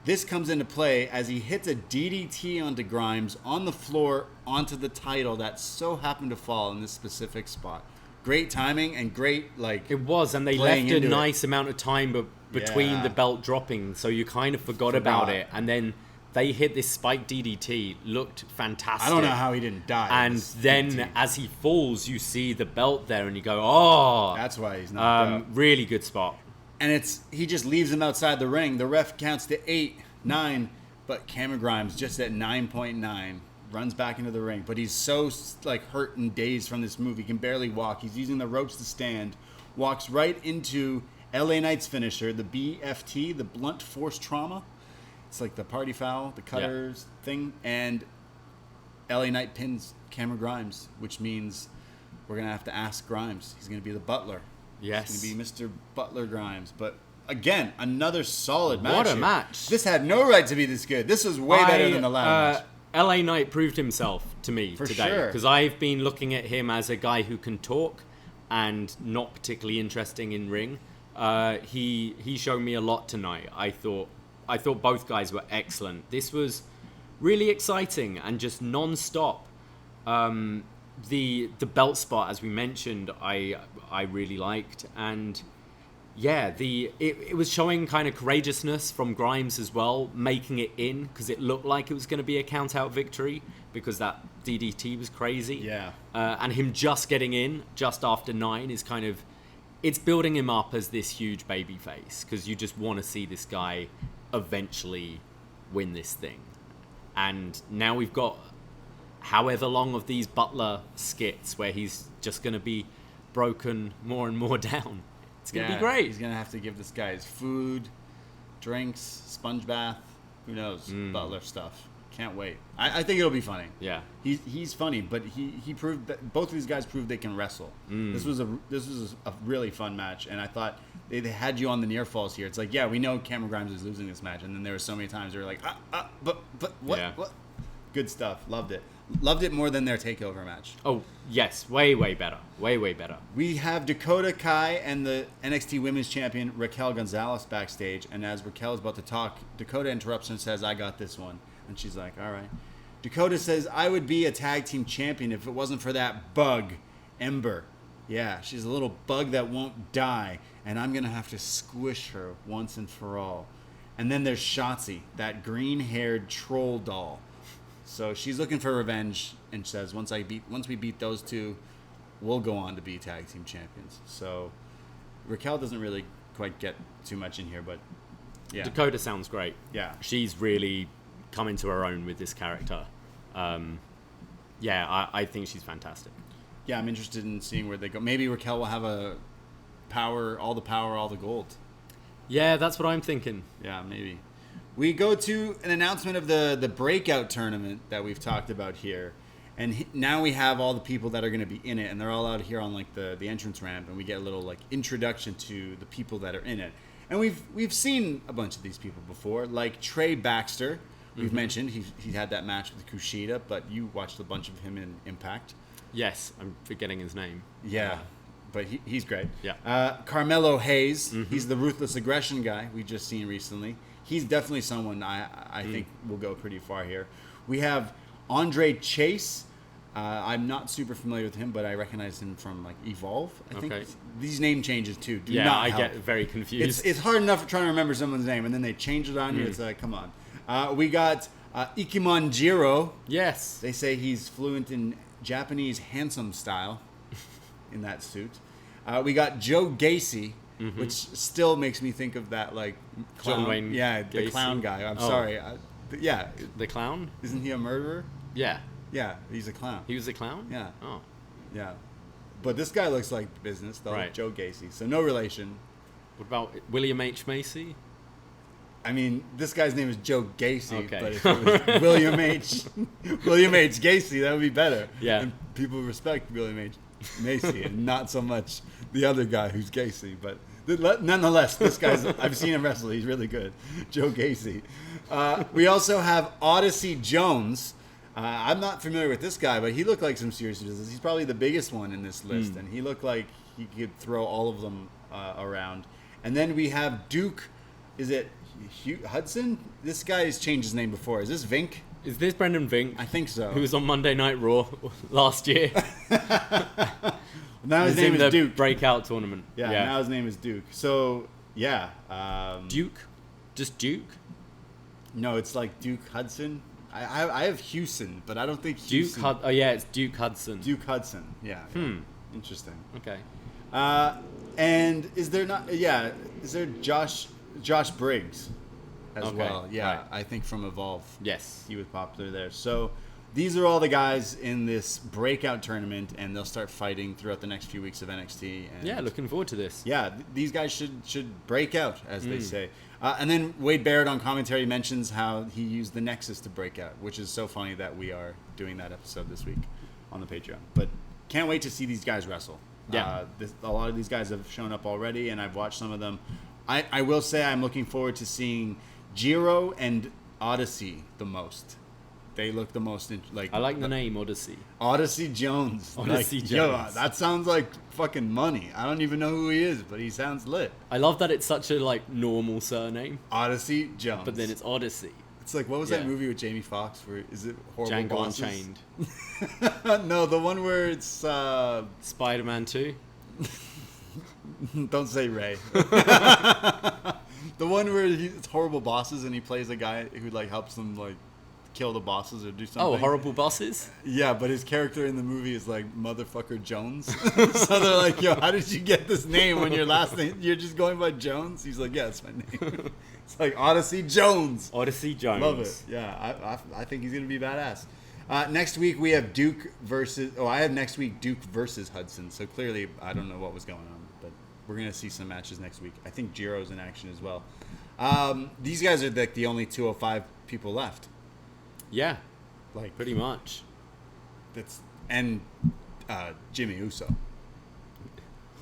Speaker 2: This comes into play as he hits a DDT onto Grimes on the floor onto the title that so happened to fall in this specific spot. Great timing and great, like...
Speaker 3: It was, and they left a nice amount of time between the belt dropping, so you kind of forgot about it. And then they hit this spike DDT, looked fantastic.
Speaker 2: I don't know how he didn't die.
Speaker 3: And then DDT. As he falls, you see the belt there, and you go, oh!
Speaker 2: That's why he's not out.
Speaker 3: Really good spot.
Speaker 2: And he just leaves him outside the ring. The ref counts to 8, 9, but Cameron Grimes just at 9.9 runs back into the ring. But he's so like hurt and dazed from this move, he can barely walk. He's using the ropes to stand. Walks right into LA Knight's finisher, the BFT, the blunt force trauma. It's like the party foul, the cutters thing, and LA Knight pins Cameron Grimes, which means we're gonna have to ask Grimes. He's gonna be the butler.
Speaker 3: Yes.
Speaker 2: It's going to be Mr. Butler Grimes. But again, another solid match.
Speaker 3: What a
Speaker 2: here.
Speaker 3: match.
Speaker 2: This had no right to be this good. This was way better than the last match.
Speaker 3: LA Knight proved himself to me
Speaker 2: For
Speaker 3: today.
Speaker 2: sure.
Speaker 3: Because I've been looking at him as a guy who can talk and not particularly interesting in ring. He showed me a lot tonight. I thought both guys were excellent. This was really exciting and just non-stop. The belt spot, as we mentioned, I really liked, and yeah, it was showing kind of courageousness from Grimes as well, making it in because it looked like it was going to be a count out victory because that DDT was crazy.
Speaker 2: Yeah,
Speaker 3: and him just getting in just after 9 is kind of, it's building him up as this huge baby face because you just want to see this guy eventually win this thing, and now we've got however long of these Butler skits where he's just going to be broken more and more down. It's going to be great.
Speaker 2: He's going to have to give this guy his food, drinks, sponge bath, who knows, Butler stuff. Can't wait. I think it'll be funny.
Speaker 3: Yeah.
Speaker 2: He's funny, but he proved that both of these guys proved they can wrestle. This was a really fun match, and I thought they had you on the near falls here. It's like, yeah, we know Cameron Grimes is losing this match, and then there were so many times they were like, but what?
Speaker 3: Yeah.
Speaker 2: What? Good stuff. Loved it. Loved it more than their takeover match.
Speaker 3: Oh, yes. Way better. Way better.
Speaker 2: We have Dakota Kai and the NXT Women's Champion Raquel Gonzalez backstage. And as Raquel is about to talk, Dakota interrupts and says, I got this one. And she's like, all right. Dakota says, I would be a tag team champion if it wasn't for that bug, Ember. Yeah, she's a little bug that won't die. And I'm going to have to squish her once and for all. And then there's Shotzi, that green-haired troll doll. So she's looking for revenge and says, once we beat those two, we'll go on to be tag team champions. So Raquel doesn't really quite get too much in here, but yeah.
Speaker 3: Dakota sounds great.
Speaker 2: Yeah.
Speaker 3: She's really come into her own with this character. I think she's fantastic.
Speaker 2: Yeah, I'm interested in seeing where they go. Maybe Raquel will have all the gold.
Speaker 3: Yeah, that's what I'm thinking.
Speaker 2: Yeah, maybe. We go to an announcement of the breakout tournament that we've talked about here. And now we have all the people that are going to be in it, and they're all out here on like the entrance ramp, and we get a little like introduction to the people that are in it. And we've seen a bunch of these people before, like Trey Baxter. We've mentioned he had that match with Kushida, but you watched a bunch of him in Impact.
Speaker 3: Yes, I'm forgetting his name.
Speaker 2: Yeah, but he's great.
Speaker 3: Yeah.
Speaker 2: Carmelo Hayes, he's the Ruthless Aggression guy we just seen recently. He's definitely someone I think will go pretty far here. We have Andre Chase. I'm not super familiar with him, but I recognize him from like Evolve. I think these name changes too do not help.
Speaker 3: Get very confused.
Speaker 2: It's hard enough trying to remember someone's name, and then they change it on you. It's like, come on. We got Ikemen Jiro.
Speaker 3: Yes.
Speaker 2: They say he's fluent in Japanese handsome style in that suit. We got Joe Gacy, which still makes me think of that like clown.
Speaker 3: John Wayne
Speaker 2: the
Speaker 3: Gacy.
Speaker 2: Clown guy. I'm sorry.
Speaker 3: The clown?
Speaker 2: Isn't he a murderer?
Speaker 3: Yeah.
Speaker 2: Yeah, he's a clown.
Speaker 3: He was a clown?
Speaker 2: Yeah.
Speaker 3: Oh.
Speaker 2: Yeah. But this guy looks like business, though.
Speaker 3: Right.
Speaker 2: Joe Gacy. So no relation.
Speaker 3: What about William H. Macy?
Speaker 2: I mean, this guy's name is Joe Gacy.
Speaker 3: Okay.
Speaker 2: But if it was William H. Gacy, that would be better.
Speaker 3: Yeah.
Speaker 2: And people respect William H. Macy and not so much the other guy who's Gacy. But nonetheless, this guy's, I've seen him wrestle. He's really good. Joe Gacy. We also have Odyssey Jones. I'm not familiar with this guy, but he looked like some serious business. He's probably the biggest one in this list, and he looked like he could throw all of them around. And then we have Duke. Is it Hugh Hudson? This guy has changed his name before. Is this Vink?
Speaker 3: Is this Brendan Vink?
Speaker 2: I think so.
Speaker 3: Who was on Monday Night Raw last year?
Speaker 2: Now his name is Duke.
Speaker 3: Breakout tournament.
Speaker 2: Yeah, now his name is Duke. So, yeah.
Speaker 3: Duke? Just Duke?
Speaker 2: No, it's like Duke Hudson. I have Houston, but I don't think Houston.
Speaker 3: It's Duke Hudson.
Speaker 2: Duke Hudson, yeah. Interesting.
Speaker 3: Okay.
Speaker 2: And is there not? Yeah, is there Josh Briggs as well? Yeah,
Speaker 3: right.
Speaker 2: I think from Evolve.
Speaker 3: Yes.
Speaker 2: He was popular there. So these are all the guys in this breakout tournament, and they'll start fighting throughout the next few weeks of NXT. And
Speaker 3: yeah, looking forward to this.
Speaker 2: Yeah, these guys should break out, as they say. And then Wade Barrett on commentary mentions how he used the Nexus to break out, which is so funny that we are doing that episode this week on the Patreon. But can't wait to see these guys wrestle.
Speaker 3: Yeah.
Speaker 2: A lot of these guys have shown up already, and I've watched some of them. I will say I'm looking forward to seeing Jiro and Odyssey the most. They look the most
Speaker 3: I like the name Odyssey.
Speaker 2: Odyssey Jones.
Speaker 3: Odyssey
Speaker 2: Jones.
Speaker 3: Jones.
Speaker 2: That sounds like fucking money. I don't even know who he is, but he sounds lit.
Speaker 3: I love that it's such a like normal surname,
Speaker 2: Odyssey Jones.
Speaker 3: but then it's Odyssey.
Speaker 2: It's like, what was that movie with Jamie Foxx? Where is it Horrible
Speaker 3: Django
Speaker 2: Bosses?
Speaker 3: Unchained.
Speaker 2: No, the one where it's
Speaker 3: Spider-Man 2.
Speaker 2: don't say Ray. The one where it's Horrible Bosses and he plays a guy who like helps them like kill the bosses or do something.
Speaker 3: Oh, Horrible Bosses?
Speaker 2: Yeah, but his character in the movie is like Motherfucker Jones. So they're like, yo, how did you get this name when your last name, you're just going by Jones? He's like, yeah, it's my name. It's like Odyssey Jones.
Speaker 3: Odyssey Jones.
Speaker 2: Love it. Yeah, I think he's going to be badass. Next week we have Duke versus, I have next week Duke versus Hudson. So clearly I don't know what was going on, but we're going to see some matches next week. I think Jiro's in action as well. These guys are like the only 205 people left.
Speaker 3: Yeah,
Speaker 2: Like
Speaker 3: pretty much.
Speaker 2: And Jimmy Uso.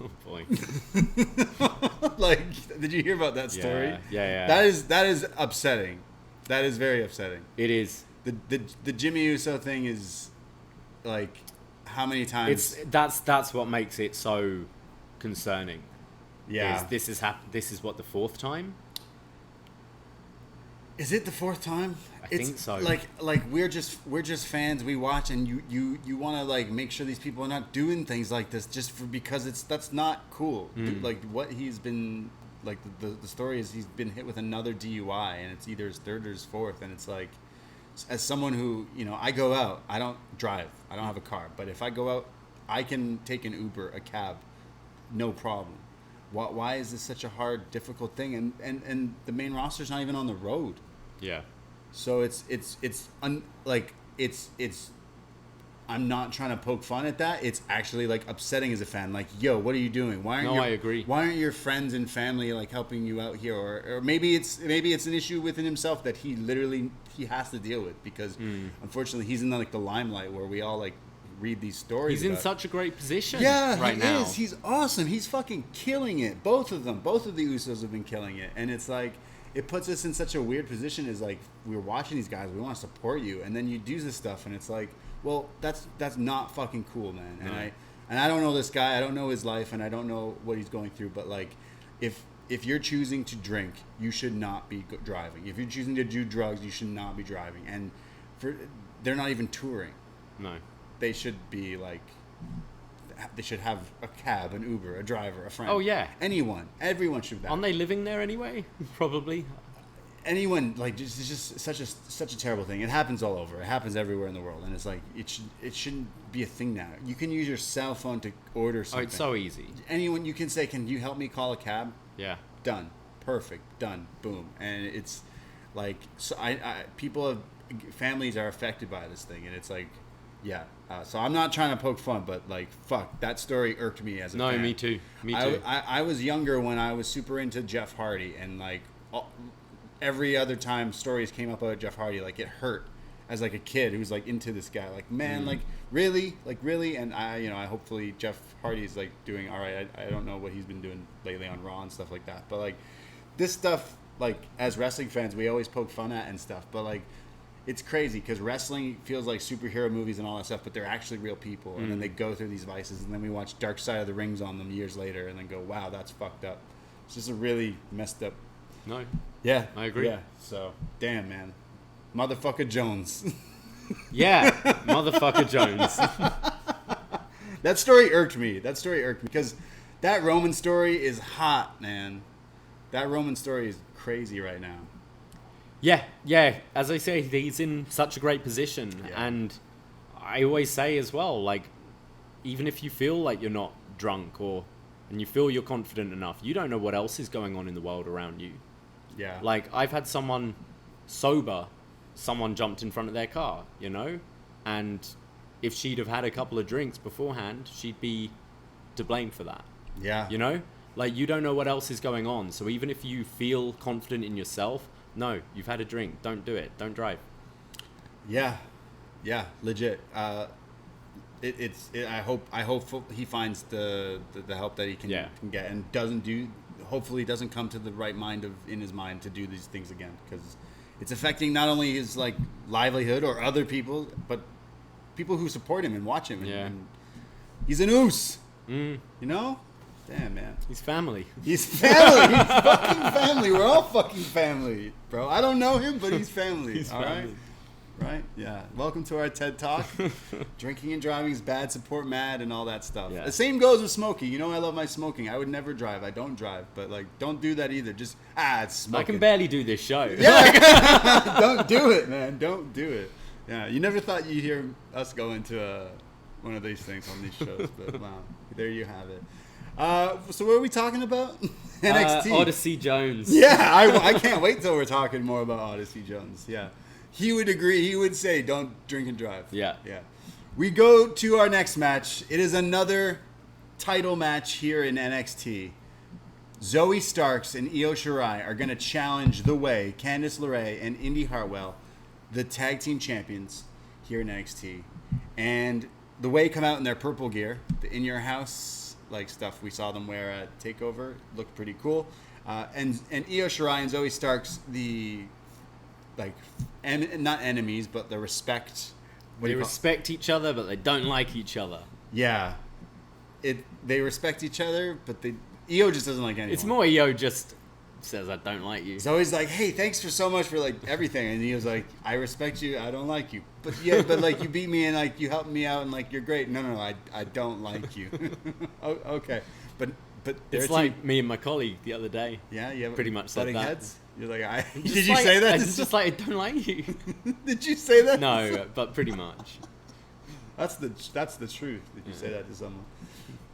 Speaker 3: Oh boy.
Speaker 2: Like, did you hear about that story?
Speaker 3: Yeah.
Speaker 2: That is upsetting. That is very upsetting.
Speaker 3: It is.
Speaker 2: The Jimmy Uso thing is like, how many times?
Speaker 3: That's what makes it so concerning.
Speaker 2: Yeah.
Speaker 3: This is what, the fourth time?
Speaker 2: Is it the fourth time?
Speaker 3: I think so.
Speaker 2: Like we're just fans. We watch, and you want to like make sure these people are not doing things like this because that's not cool. Like what he's been like the story is he's been hit with another DUI, and it's either his third or his fourth, and it's like, as someone who I go out, I don't drive, I don't have a car, but if I go out, I can take an Uber, a cab, no problem. why is this such a hard, difficult thing? And the main roster's not even on the road.
Speaker 3: Yeah.
Speaker 2: So it's I'm not trying to poke fun at that. It's actually like upsetting as a fan. Like, yo, what are you doing?
Speaker 3: I agree.
Speaker 2: Why aren't your friends and family like helping you out here? Or maybe it's an issue within himself that he has to deal with, because unfortunately he's in like the limelight where we all like read these stories.
Speaker 3: He's in such a great position.
Speaker 2: Yeah,
Speaker 3: right now.
Speaker 2: Is. He's awesome. He's fucking killing it. Both of the Usos have been killing it, and it's like, it puts us in such a weird position. Is like, we're watching these guys, we want to support you, and then you do this stuff, and it's like, well, that's not fucking cool, man.
Speaker 3: No.
Speaker 2: And I don't know this guy, I don't know his life, and I don't know what he's going through, but like, if you're choosing to drink, you should not be driving. If you're choosing to do drugs, you should not be driving. And they're not even touring.
Speaker 3: No.
Speaker 2: They should be like, they should have a cab, an Uber, a driver, a friend.
Speaker 3: Oh yeah.
Speaker 2: Everyone should have that.
Speaker 3: Aren't they living there anyway? Probably.
Speaker 2: Anyone, like, it's just such a terrible thing. It happens all over. It happens everywhere in the world, and it's like, it shouldn't be a thing now. You can use your cell phone to order something.
Speaker 3: Oh, it's so easy.
Speaker 2: Anyone, you can say, can you help me call a cab?
Speaker 3: Yeah.
Speaker 2: Done. Perfect. Done. Boom. And it's like, so families are affected by this thing, and it's like, yeah. So I'm not trying to poke fun, but like, fuck, that story irked me as a fan.
Speaker 3: No, me too. Me too.
Speaker 2: I was younger when I was super into Jeff Hardy, and like, every other time stories came up about Jeff Hardy, like, it hurt as like a kid who's like into this guy. Like, man, like really, and I hopefully Jeff Hardy's like doing all right. I don't know what he's been doing lately on Raw and stuff like that, but like, this stuff, like, as wrestling fans, we always poke fun at and stuff, but like, it's crazy because wrestling feels like superhero movies and all that stuff, but they're actually real people, and then they go through these vices, and then we watch Dark Side of the Rings on them years later, and then go, wow, that's fucked up. It's just a really messed up.
Speaker 3: No.
Speaker 2: Yeah,
Speaker 3: I agree.
Speaker 2: Yeah, so damn, man, motherfucker Jones.
Speaker 3: Yeah, motherfucker Jones.
Speaker 2: That story irked me because that Roman story is hot, man. That Roman story is crazy right now.
Speaker 3: Yeah. As I say, he's in such a great position, and I always say as well, like, even if you feel like you're not drunk and you feel you're confident enough, you don't know what else is going on in the world around you.
Speaker 2: Yeah.
Speaker 3: Like, I've had someone jumped in front of their car, and if she'd have had a couple of drinks beforehand, she'd be to blame for that.
Speaker 2: Yeah.
Speaker 3: Like, you don't know what else is going on. So even if you feel confident in yourself, no, you've had a drink. Don't do it. Don't drive. Yeah,
Speaker 2: legit. I hope he finds the help that he can get, and hopefully doesn't come to the right mind in his mind to do these things again, because it's affecting not only his like livelihood or other people, but people who support him and watch him. And he's an Oos. Damn, man.
Speaker 3: He's family.
Speaker 2: He's family. He's fucking family. We're all fucking family, bro. I don't know him, but he's family.
Speaker 3: He's
Speaker 2: all
Speaker 3: family.
Speaker 2: Right? Yeah. Welcome to our TED Talk. Drinking and driving is bad. Support MAD and all that stuff.
Speaker 3: Yeah.
Speaker 2: The same goes with smoking. I love my smoking. I would never drive. I don't drive. But, like, don't do that either. Just, it's smoking.
Speaker 3: I can barely do this show.
Speaker 2: Yeah. Don't do it, man. Don't do it. Yeah. You never thought you'd hear us go into one of these things on these shows. But, wow. There you have it. So what are we talking about? NXT.
Speaker 3: Odyssey Jones.
Speaker 2: Yeah, I can't wait till we're talking more about Odyssey Jones. Yeah. He would agree. He would say, don't drink and drive.
Speaker 3: Yeah.
Speaker 2: We go to our next match. It is another title match here in NXT. Zoey Starks and Io Shirai are going to challenge The Way, Candice LeRae, and Indy Hartwell, the tag team champions here in NXT. And The Way come out in their purple gear, the In Your House like stuff we saw them wear at TakeOver. Looked pretty cool. And Io Shirai and Zoey Starks, the not enemies, but the respect.
Speaker 3: They respect each other, but they don't like each other.
Speaker 2: Yeah, they respect each other, but Io just doesn't like anyone.
Speaker 3: It's more Io just says, I don't like you.
Speaker 2: Zoey's like, hey, thanks for so much for like everything, and Io's like, I respect you, I don't like you, but like you beat me and like you helped me out and like you're great. No, I don't like you. Okay, but
Speaker 3: it's like me and my colleague the other day.
Speaker 2: Yeah,
Speaker 3: pretty much said that.
Speaker 2: Heads? You're like,
Speaker 3: did
Speaker 2: you say that?
Speaker 3: It's just like, I don't like you.
Speaker 2: Did you say that?
Speaker 3: No, but pretty much.
Speaker 2: That's the truth. Did you say that to someone?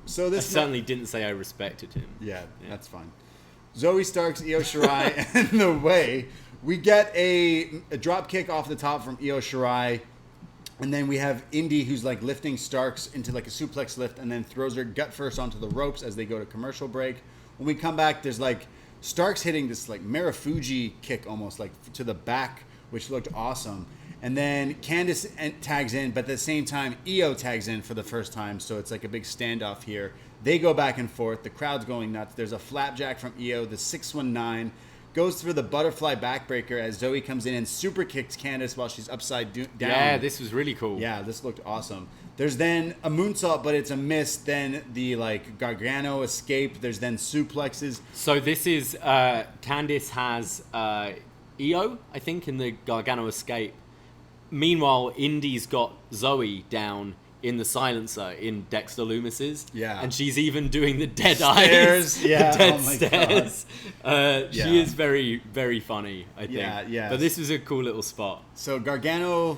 Speaker 2: So
Speaker 3: I
Speaker 2: this
Speaker 3: certainly didn't say I respected him.
Speaker 2: Yeah, that's fine. Zoey Stark's Io Shirai, and the way we get a drop kick off the top from Io Shirai, and then we have Indy who's like lifting Starks into like a suplex lift, and then throws her gut first onto the ropes as they go to commercial break. When we come back, there's like Starks hitting this like Marufuji kick almost like to the back, which looked awesome. And then Candice tags in, but at the same time, Io tags in for the first time. So it's like a big standoff here. They go back and forth. The crowd's going nuts. There's a flapjack from Io. The 619 goes through the butterfly backbreaker as Zoey comes in and super kicks Candice while she's upside down.
Speaker 3: Yeah, this was really cool.
Speaker 2: Yeah, this looked awesome. There's then a moonsault, but it's a miss. Then the like Gargano escape. There's then suplexes.
Speaker 3: So this is Candice has Io, I think, in the Gargano escape. Meanwhile, Indy's got Zoey down in the silencer in Dexter Loomis's.
Speaker 2: Yeah.
Speaker 3: And she's even doing the dead
Speaker 2: Stairs,
Speaker 3: eyes.
Speaker 2: yeah.
Speaker 3: The dead
Speaker 2: Oh my
Speaker 3: stairs.
Speaker 2: Yeah.
Speaker 3: She is very, very funny, I think.
Speaker 2: Yeah.
Speaker 3: But this was a cool little spot.
Speaker 2: So Gargano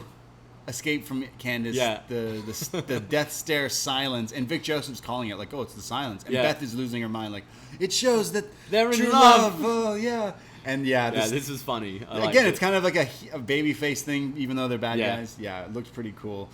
Speaker 2: escaped from Candice.
Speaker 3: Yeah.
Speaker 2: The death stare silence. And Vic Joseph's calling it like, oh, it's the silence. And
Speaker 3: Yeah.
Speaker 2: Beth is losing her mind like, it shows that
Speaker 3: They're in
Speaker 2: true
Speaker 3: love.
Speaker 2: Oh, yeah. And
Speaker 3: This was funny. I liked
Speaker 2: again,
Speaker 3: it.
Speaker 2: it's kind of like a baby face thing, even though they're bad
Speaker 3: Yeah.
Speaker 2: guys. Yeah, it looks pretty cool.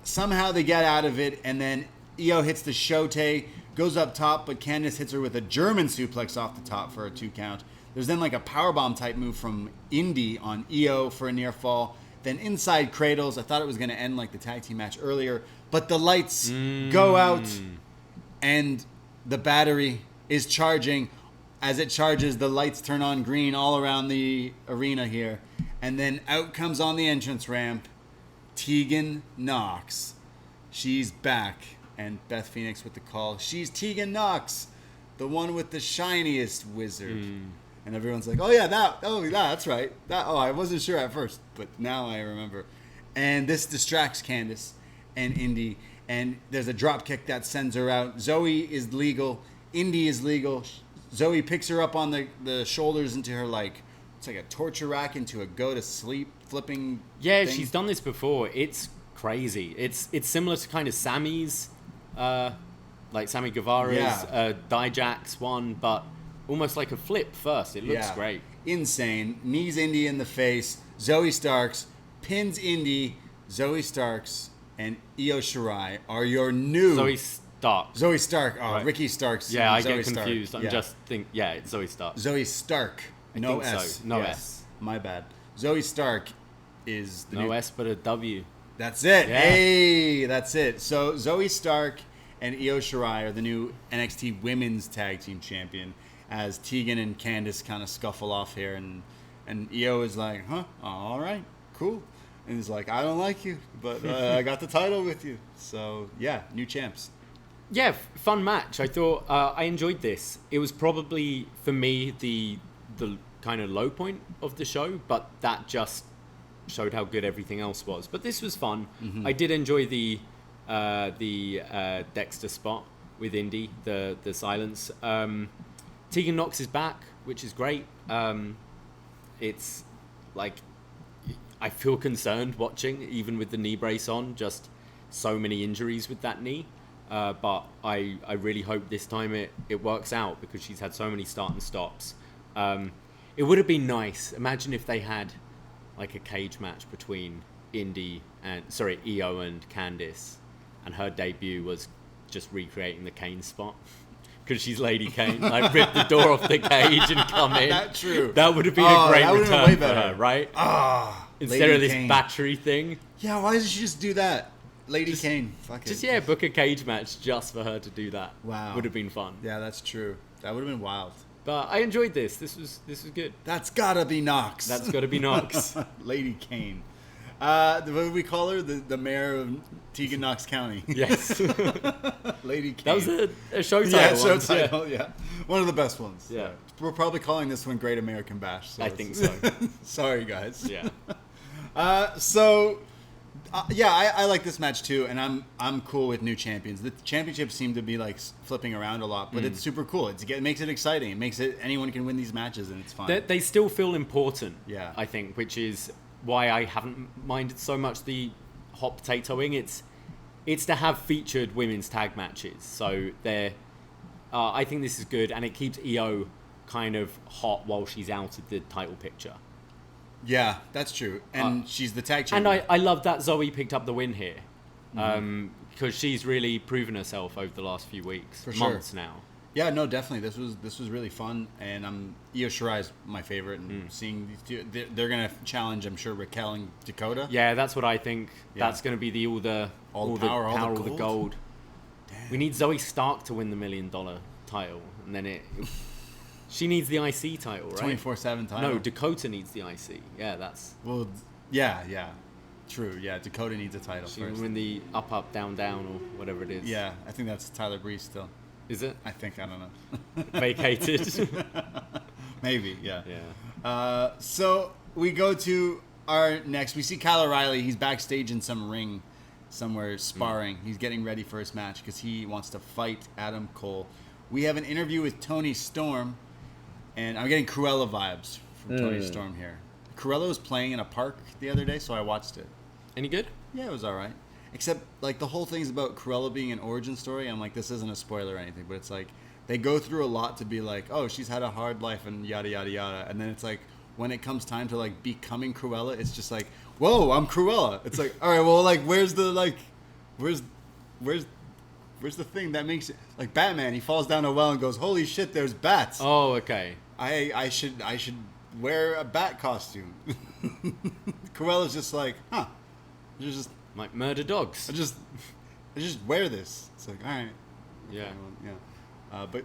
Speaker 2: Somehow they get out of it, and then Io hits the Shote, goes up top, but Candice hits her with a German suplex off the top for a 2 count. There's then like a powerbomb type move from Indy on Io for a near fall. Then inside cradles. I thought it was going to end like the tag team match earlier, but the lights go out, and the battery is charging. As it charges, the lights turn on green all around the arena here. And then out comes on the entrance ramp Tegan Nox. She's back. And Beth Phoenix with the call. She's Tegan Nox, the one with the shiniest wizard. And everyone's like, oh yeah, that's right. I wasn't sure at first, but now I remember. And this distracts Candice and Indy. And there's a drop kick that sends her out. Zoey is legal. Indy is legal. Zoey picks her up on the shoulders into her it's like a torture rack into a go to sleep flipping.
Speaker 3: Yeah,
Speaker 2: thing.
Speaker 3: she's done this before. It's crazy. It's similar to kind of Sammy's, like Sammy Guevara's Dijax one, but almost like a flip first. It looks great.
Speaker 2: Insane. Knees Indy in the face. Zoey Starks pins Indy. Zoey Starks and Io Shirai are your new
Speaker 3: Zoey Stark.
Speaker 2: Zoey Stark. Oh,
Speaker 3: Right.
Speaker 2: Ricky Starks.
Speaker 3: Yeah, I
Speaker 2: Zoey
Speaker 3: get confused.
Speaker 2: Stark.
Speaker 3: It's Zoey Stark.
Speaker 2: Zoey Stark. No
Speaker 3: think so.
Speaker 2: S.
Speaker 3: No
Speaker 2: Yes.
Speaker 3: S.
Speaker 2: My bad. Zoey Stark is the
Speaker 3: No
Speaker 2: new...
Speaker 3: S, but a W.
Speaker 2: That's it.
Speaker 3: Yeah.
Speaker 2: Hey, that's it. So Zoey Stark and Io Shirai are the new NXT Women's Tag Team Champion as Tegan and Candice kind of scuffle off here. And Io is like, huh, all right, cool. And he's like, I don't like you, but I got the title with you. So, yeah, new champs.
Speaker 3: Yeah, fun match. I thought I enjoyed this. It was probably, for me, the kind of low point of the show, but that just showed how good everything else was. But this was fun. I did enjoy the Dexter spot with Indy, the silence. Tegan Nox is back, which is great. It's like I feel concerned watching, even with the knee brace on. Just so many injuries with that knee. But I really hope this time it works out because she's had so many start and stops. It would have been nice. Imagine if they had like a cage match between Io and Candice, and her debut was just recreating the Kane spot because she's Lady Kane. Like rip the door off the cage and come in.
Speaker 2: That's true.
Speaker 3: That would have been a great
Speaker 2: that would have been
Speaker 3: return
Speaker 2: way
Speaker 3: for
Speaker 2: better.
Speaker 3: her, right? Instead
Speaker 2: Lady
Speaker 3: of this
Speaker 2: Kane.
Speaker 3: battery thing.
Speaker 2: Yeah, why doesn't she just do that? Lady Kane. Fuck it.
Speaker 3: Book a cage match just for her to do that.
Speaker 2: Wow.
Speaker 3: Would have been fun.
Speaker 2: Yeah, that's true. That would have been wild.
Speaker 3: But I enjoyed this. This was good.
Speaker 2: That's gotta be Nox.
Speaker 3: That's got to be Nox.
Speaker 2: Lady Kane. What do we call her? The mayor of Tegan Knox County.
Speaker 3: Yes.
Speaker 2: Lady Kane.
Speaker 3: That was a show title.
Speaker 2: Yeah, show
Speaker 3: once, yeah.
Speaker 2: title, yeah. One of the best ones.
Speaker 3: Yeah.
Speaker 2: We're probably calling this one Great American Bash. So
Speaker 3: I think so.
Speaker 2: Sorry, guys.
Speaker 3: Yeah.
Speaker 2: I like this match too, and I'm cool with new champions. The championships seem to be like flipping around a lot, but it's super cool. It makes it exciting. It makes it anyone can win these matches, and it's fun.
Speaker 3: They still feel important.
Speaker 2: Yeah.
Speaker 3: I think, which is why I haven't minded so much the hot potatoing. it's to have featured women's tag matches. So I think this is good, and it keeps Io kind of hot while she's out of the title picture.
Speaker 2: Yeah, that's true. And she's the tag
Speaker 3: And
Speaker 2: champion.
Speaker 3: I love that Zoe picked up the win here. Because she's really proven herself over the last few weeks,
Speaker 2: For sure.
Speaker 3: months now.
Speaker 2: Yeah, no, definitely. This was really fun, and Io Shirai is my favorite. And seeing these two, they're gonna challenge, I'm sure, Raquel and Dakota.
Speaker 3: Yeah, that's what I think.
Speaker 2: Yeah.
Speaker 3: That's going to be all the
Speaker 2: power, all the
Speaker 3: gold.
Speaker 2: Damn.
Speaker 3: We need Zoe Stark to win the $1 million title, and then she needs the IC title, right?
Speaker 2: 24/7 title.
Speaker 3: No, Dakota needs the IC. Yeah, that's.
Speaker 2: Well, yeah, true. Yeah, Dakota needs a title
Speaker 3: She
Speaker 2: first.
Speaker 3: can win the up, down, down, or whatever it is.
Speaker 2: Yeah, I think that's Tyler Breeze still.
Speaker 3: Is it?
Speaker 2: I think, I don't know.
Speaker 3: Vacated.
Speaker 2: Maybe, yeah.
Speaker 3: Yeah.
Speaker 2: So we go to our next. We see Kyle O'Reilly. He's backstage in some ring somewhere sparring. He's getting ready for his match because he wants to fight Adam Cole. We have an interview with Tony Storm, and I'm getting Cruella vibes from Tony Storm here. Cruella was playing in a park the other day, so I watched it.
Speaker 3: Any good?
Speaker 2: Yeah, it was all right. Except, like, the whole thing's about Cruella being an origin story. I'm like, this isn't a spoiler or anything, but it's like, they go through a lot to be like, oh, she's had a hard life and yada, yada, yada. And then it's like, when it comes time to, like, becoming Cruella, it's just like, whoa, I'm Cruella. It's like, all right, well, like, where's the thing that makes it, like, Batman, he falls down a well and goes, holy shit, there's bats.
Speaker 3: Oh, okay.
Speaker 2: I should wear a bat costume. Cruella's just like, huh, there's just,
Speaker 3: Like murder dogs.
Speaker 2: I just wear this. It's like, all right.
Speaker 3: Yeah.
Speaker 2: Yeah. But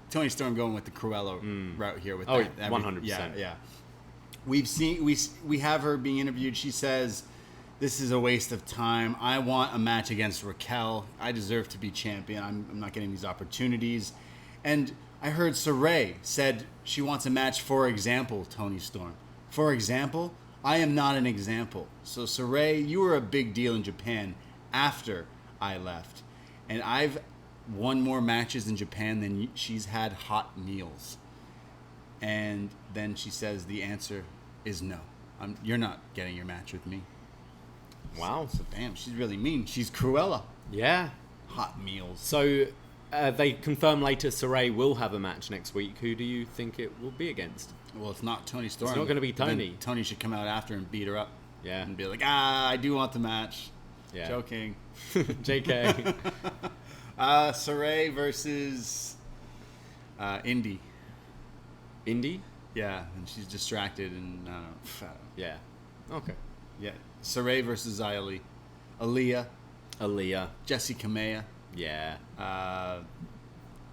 Speaker 2: Tony Storm going with the Cruella route here with
Speaker 3: Oh,
Speaker 2: that.
Speaker 3: 100%.
Speaker 2: Yeah. We have her being interviewed. She says, this is a waste of time. I want a match against Raquel. I deserve to be champion. I'm not getting these opportunities. And I heard Saray said she wants a match, for example, Tony Storm. For example, I am not an example. So, Saray, you were a big deal in Japan after I left. And I've won more matches in Japan than she's had hot meals. And then she says the answer is no. You're not getting your match with me.
Speaker 3: Wow.
Speaker 2: So, damn, she's really mean. She's Cruella.
Speaker 3: Yeah.
Speaker 2: Hot meals.
Speaker 3: So they confirm later Saray will have a match next week. Who do you think it will be against?
Speaker 2: Well, it's not Tony Storm.
Speaker 3: It's not gonna be Tony.
Speaker 2: Then Tony should come out after and beat her up.
Speaker 3: Yeah.
Speaker 2: And be like, I do want the match.
Speaker 3: Yeah.
Speaker 2: Joking.
Speaker 3: JK.
Speaker 2: Saray versus Indy.
Speaker 3: Indy?
Speaker 2: Yeah, and she's distracted and I don't know.
Speaker 3: Yeah. Okay.
Speaker 2: Yeah. Saray versus Aaliyah.
Speaker 3: Aaliyah.
Speaker 2: Jessie Kamea.
Speaker 3: Yeah.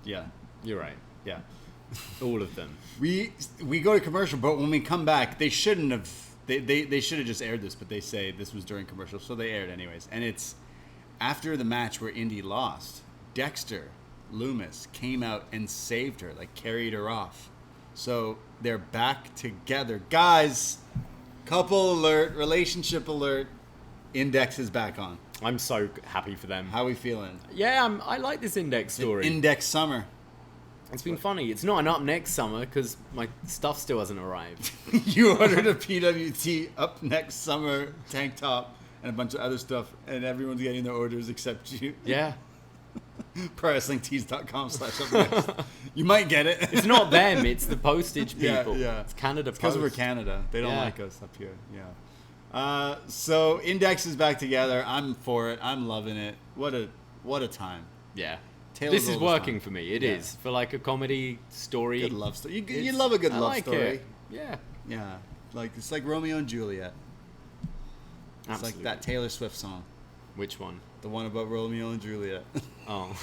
Speaker 2: Yeah.
Speaker 3: You're right.
Speaker 2: Yeah.
Speaker 3: All of them.
Speaker 2: We go to commercial, but when we come back, they shouldn't have. They should have just aired this, but they say this was during commercial, so they aired anyways. And it's after the match where Indy lost. Dexter Loomis came out and saved her, like carried her off. So they're back together, guys. Couple alert, relationship alert. Index is back on.
Speaker 3: I'm so happy for them.
Speaker 2: How we feeling?
Speaker 3: Yeah, I like this Index story.
Speaker 2: Index summer.
Speaker 3: It's been funny. It's not an up next summer because my stuff still hasn't arrived.
Speaker 2: You ordered a PWT up next summer tank top and a bunch of other stuff, and everyone's getting their orders except you.
Speaker 3: Yeah.
Speaker 2: ProWrestlingTees.com/upnext. You might get it.
Speaker 3: It's not them. It's the postage people.
Speaker 2: Yeah.
Speaker 3: It's Canada Post.
Speaker 2: Because we're Canada. They don't
Speaker 3: Yeah.
Speaker 2: like us up here. Yeah. So Index is back together. I'm for it. I'm loving it. What a time.
Speaker 3: Yeah.
Speaker 2: Taylor's
Speaker 3: This is
Speaker 2: oldest
Speaker 3: working
Speaker 2: time.
Speaker 3: for me. It
Speaker 2: Yeah.
Speaker 3: is. For like a comedy story.
Speaker 2: Good love story. You love a good
Speaker 3: I
Speaker 2: love
Speaker 3: like
Speaker 2: story.
Speaker 3: It. Yeah.
Speaker 2: Yeah. It's like Romeo and Juliet. It's
Speaker 3: Absolutely.
Speaker 2: like that Taylor Swift song.
Speaker 3: Which one?
Speaker 2: The one about Romeo and Juliet.
Speaker 3: Oh.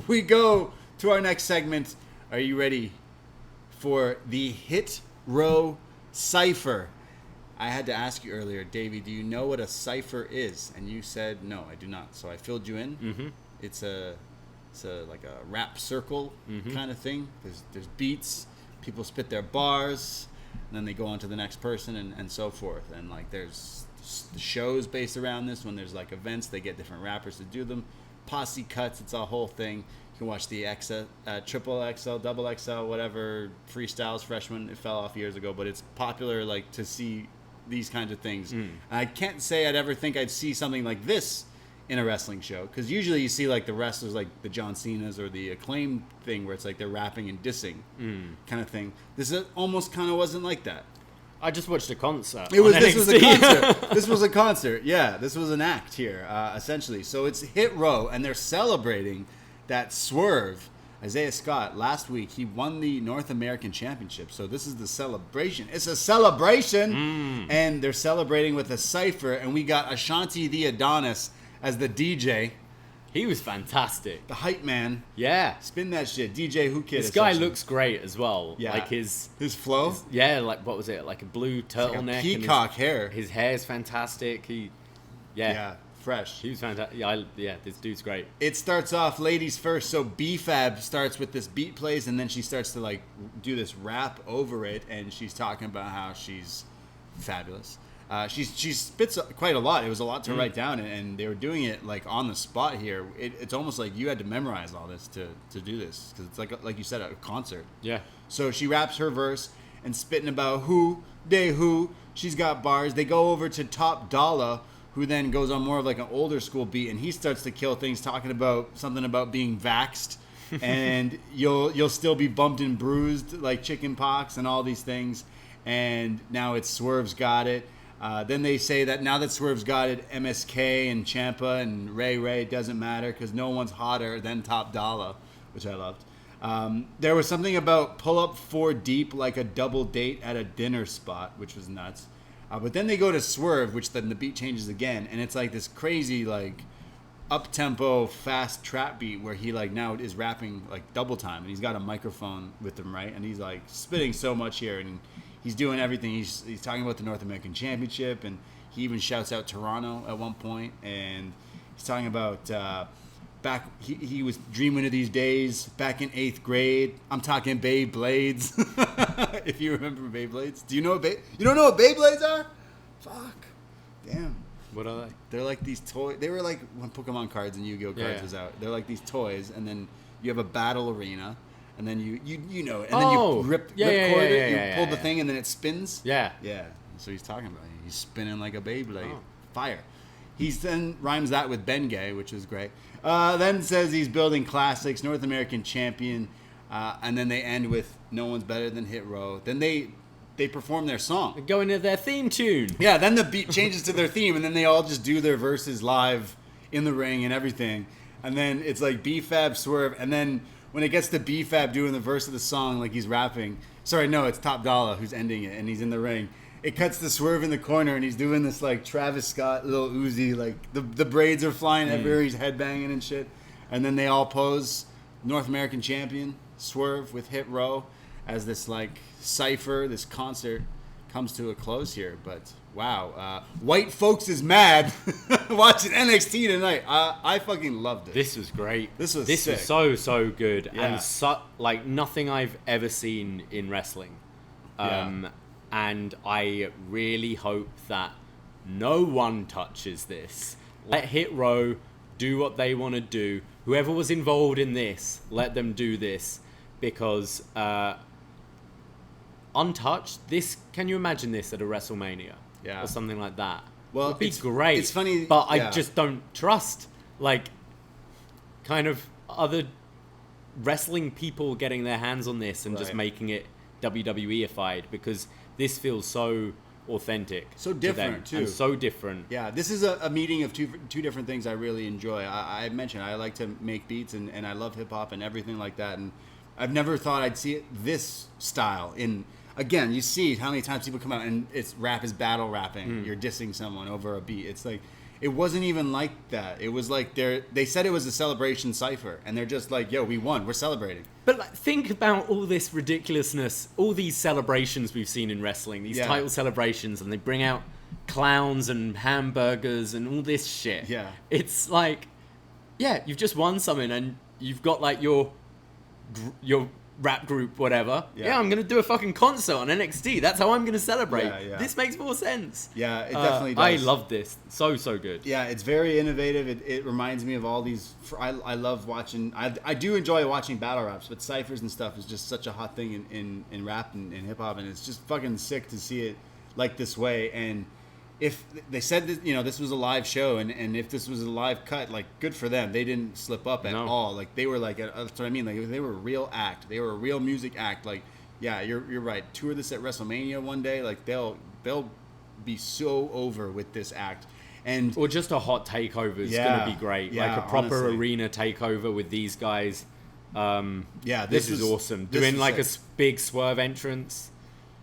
Speaker 2: We go to our next segment. Are you ready for the Hit Row Cypher? I had to ask you earlier, Davie, do you know what a cypher is? And you said, no, I do not. So I filled you in.
Speaker 3: Mm-hmm.
Speaker 2: It's like a rap circle kind of thing. There's beats. People spit their bars. And then they go on to the next person and so forth. And like there's shows based around this. When there's like events, they get different rappers to do them. Posse cuts, it's a whole thing. You can watch the triple XL, double XL, whatever freestyles freshman. It fell off years ago, but it's popular like to see these kinds of things. And I can't say I'd ever think I'd see something like this in a wrestling show, because usually you see like the wrestlers like the John Cena's or the Acclaim thing where it's like they're rapping and dissing kind of thing. This almost kind of wasn't like that.
Speaker 3: I just watched a concert.
Speaker 2: This was a concert. This was a concert. Yeah, this was an act here, essentially. So it's Hit Row, and they're celebrating that Swerve, Isaiah Scott, last week, he won the North American Championship. So this is the celebration. It's a celebration, and they're celebrating with a cypher, and we got Ashanti the Adonis as the DJ.
Speaker 3: He was fantastic.
Speaker 2: The hype man.
Speaker 3: Yeah.
Speaker 2: Spin that shit. DJ Who Kid.
Speaker 3: This guy looks great as well.
Speaker 2: Yeah.
Speaker 3: Like his
Speaker 2: flow?
Speaker 3: like, what was it? Like a blue turtleneck.
Speaker 2: Like a peacock hair.
Speaker 3: His hair's fantastic.
Speaker 2: Yeah, fresh.
Speaker 3: He was fantastic. Yeah, this dude's great.
Speaker 2: It starts off ladies first. So B-Fab starts with this beat plays, and then she starts to like do this rap over it, and she's talking about how she's fabulous. She spits quite a lot. It was a lot to write down, and they were doing it like on the spot here. It's almost like you had to memorize all this to do this, because it's like you said, a concert.
Speaker 3: Yeah.
Speaker 2: So she raps her verse and spitting about who. She's got bars. They go over to Top Dollar, who then goes on more of like an older school beat, and he starts to kill things, talking about something about being vaxxed, and you'll still be bumped and bruised like chicken pox and all these things. And now it's Swerve's got it. Then they say that now that Swerve's got it, MSK and Ciampa and Ray doesn't matter because no one's hotter than Top Dollar, which I loved. There was something about pull up 4 deep like a double date at a dinner spot, which was nuts. But then they go to Swerve, which then the beat changes again, and it's like this crazy like up-tempo fast trap beat where he like now is rapping like double time, and he's got a microphone with him, right? And he's like spitting so much here, and he's doing everything. He's talking about the North American Championship, and he even shouts out Toronto at one point, and he's talking about back he was dreaming of these days back in 8th grade. I'm talking Beyblades. If you remember Beyblades. Do you know what you don't know what Beyblades are? Fuck. Damn.
Speaker 3: What are they?
Speaker 2: They're like these toys. They were like when Pokemon cards and Yu-Gi-Oh cards was out. They're like these toys, and then you have a battle arena, and then you know, and then you rip cord it. You pull the thing, and then it spins.
Speaker 3: Yeah.
Speaker 2: Yeah. So he's talking about it. He's spinning like a Beyblade. Fire. He's then rhymes that with Bengay, which is great. Then says he's building classics, North American champion, and then they end with no one's better than Hit Row. Then they perform their song.
Speaker 3: They go into their theme tune.
Speaker 2: Yeah, then the beat changes to their theme, and then they all just do their verses live in the ring and everything. And then it's like B-Fab, Swerve, and then when it gets to B-Fab doing the verse of the song, like he's rapping. Sorry, no, it's Top Dollar who's ending it, and he's in the ring. It cuts to Swerve in the corner, and he's doing this like Travis Scott, little Uzi, like the braids are flying everywhere, he's headbanging and shit. And then they all pose North American champion, Swerve with Hit Row, as this like cypher, this concert comes to a close here. But wow, white folks is mad watching NXT tonight. I fucking loved it.
Speaker 3: This was great.
Speaker 2: This was
Speaker 3: so good,
Speaker 2: Yeah.
Speaker 3: and like nothing I've ever seen in wrestling. And I really hope that no one touches this. Let Hit Row do what they want to do. Whoever was involved in this, let them do this, because untouched. This, can you imagine this at a WrestleMania?
Speaker 2: Yeah.
Speaker 3: Or something like that?
Speaker 2: Well,
Speaker 3: it'd be great.
Speaker 2: It's funny,
Speaker 3: but
Speaker 2: yeah.
Speaker 3: I just don't trust like kind of other wrestling people getting their hands on this and just
Speaker 2: Right.
Speaker 3: making it WWE-ified, because this feels so authentic,
Speaker 2: So
Speaker 3: to
Speaker 2: different,
Speaker 3: them,
Speaker 2: too.
Speaker 3: and so different.
Speaker 2: Yeah, this is a meeting of two different things I really enjoy. I mentioned I like to make beats, and I love hip-hop and everything like that, and I've never thought I'd see this style in... Again, you see how many times people come out and it's rap is battle rapping. You're dissing someone over a beat. It's like, it wasn't even like that. It was like they said it was a celebration cypher, and they're just like, yo, we won. We're celebrating.
Speaker 3: But like, think about all this ridiculousness, all these celebrations we've seen in wrestling, these title celebrations, and they bring out clowns and hamburgers and all this shit.
Speaker 2: Yeah.
Speaker 3: It's like, yeah, you've just won something, and you've got like your rap group, whatever. Yeah, I'm going to do a fucking concert on NXT. That's how I'm going to I
Speaker 2: Yeah.
Speaker 3: This makes more sense.
Speaker 2: Yeah, it definitely does.
Speaker 3: I love this. So good.
Speaker 2: Yeah, it's very innovative. It reminds me of all these... I love watching... I do enjoy watching battle raps, but ciphers and stuff is just such a hot thing in rap and hip-hop, and it's just fucking sick to see it like this way. And if they said that, this was a live show, and if this was a live cut, like, good for them. They didn't slip up at all. Like, they were like, that's what I mean. Like, they were a real act. They were a real music act. Like, yeah, you're right. Tour this at WrestleMania one day. Like, they'll be so over with this act.
Speaker 3: Or just a hot takeover is going to be great.
Speaker 2: Yeah,
Speaker 3: like a proper
Speaker 2: honestly.
Speaker 3: arena takeover with these guys.
Speaker 2: This
Speaker 3: is awesome.
Speaker 2: this
Speaker 3: Doing
Speaker 2: is
Speaker 3: like
Speaker 2: sick.
Speaker 3: a big swerve entrance.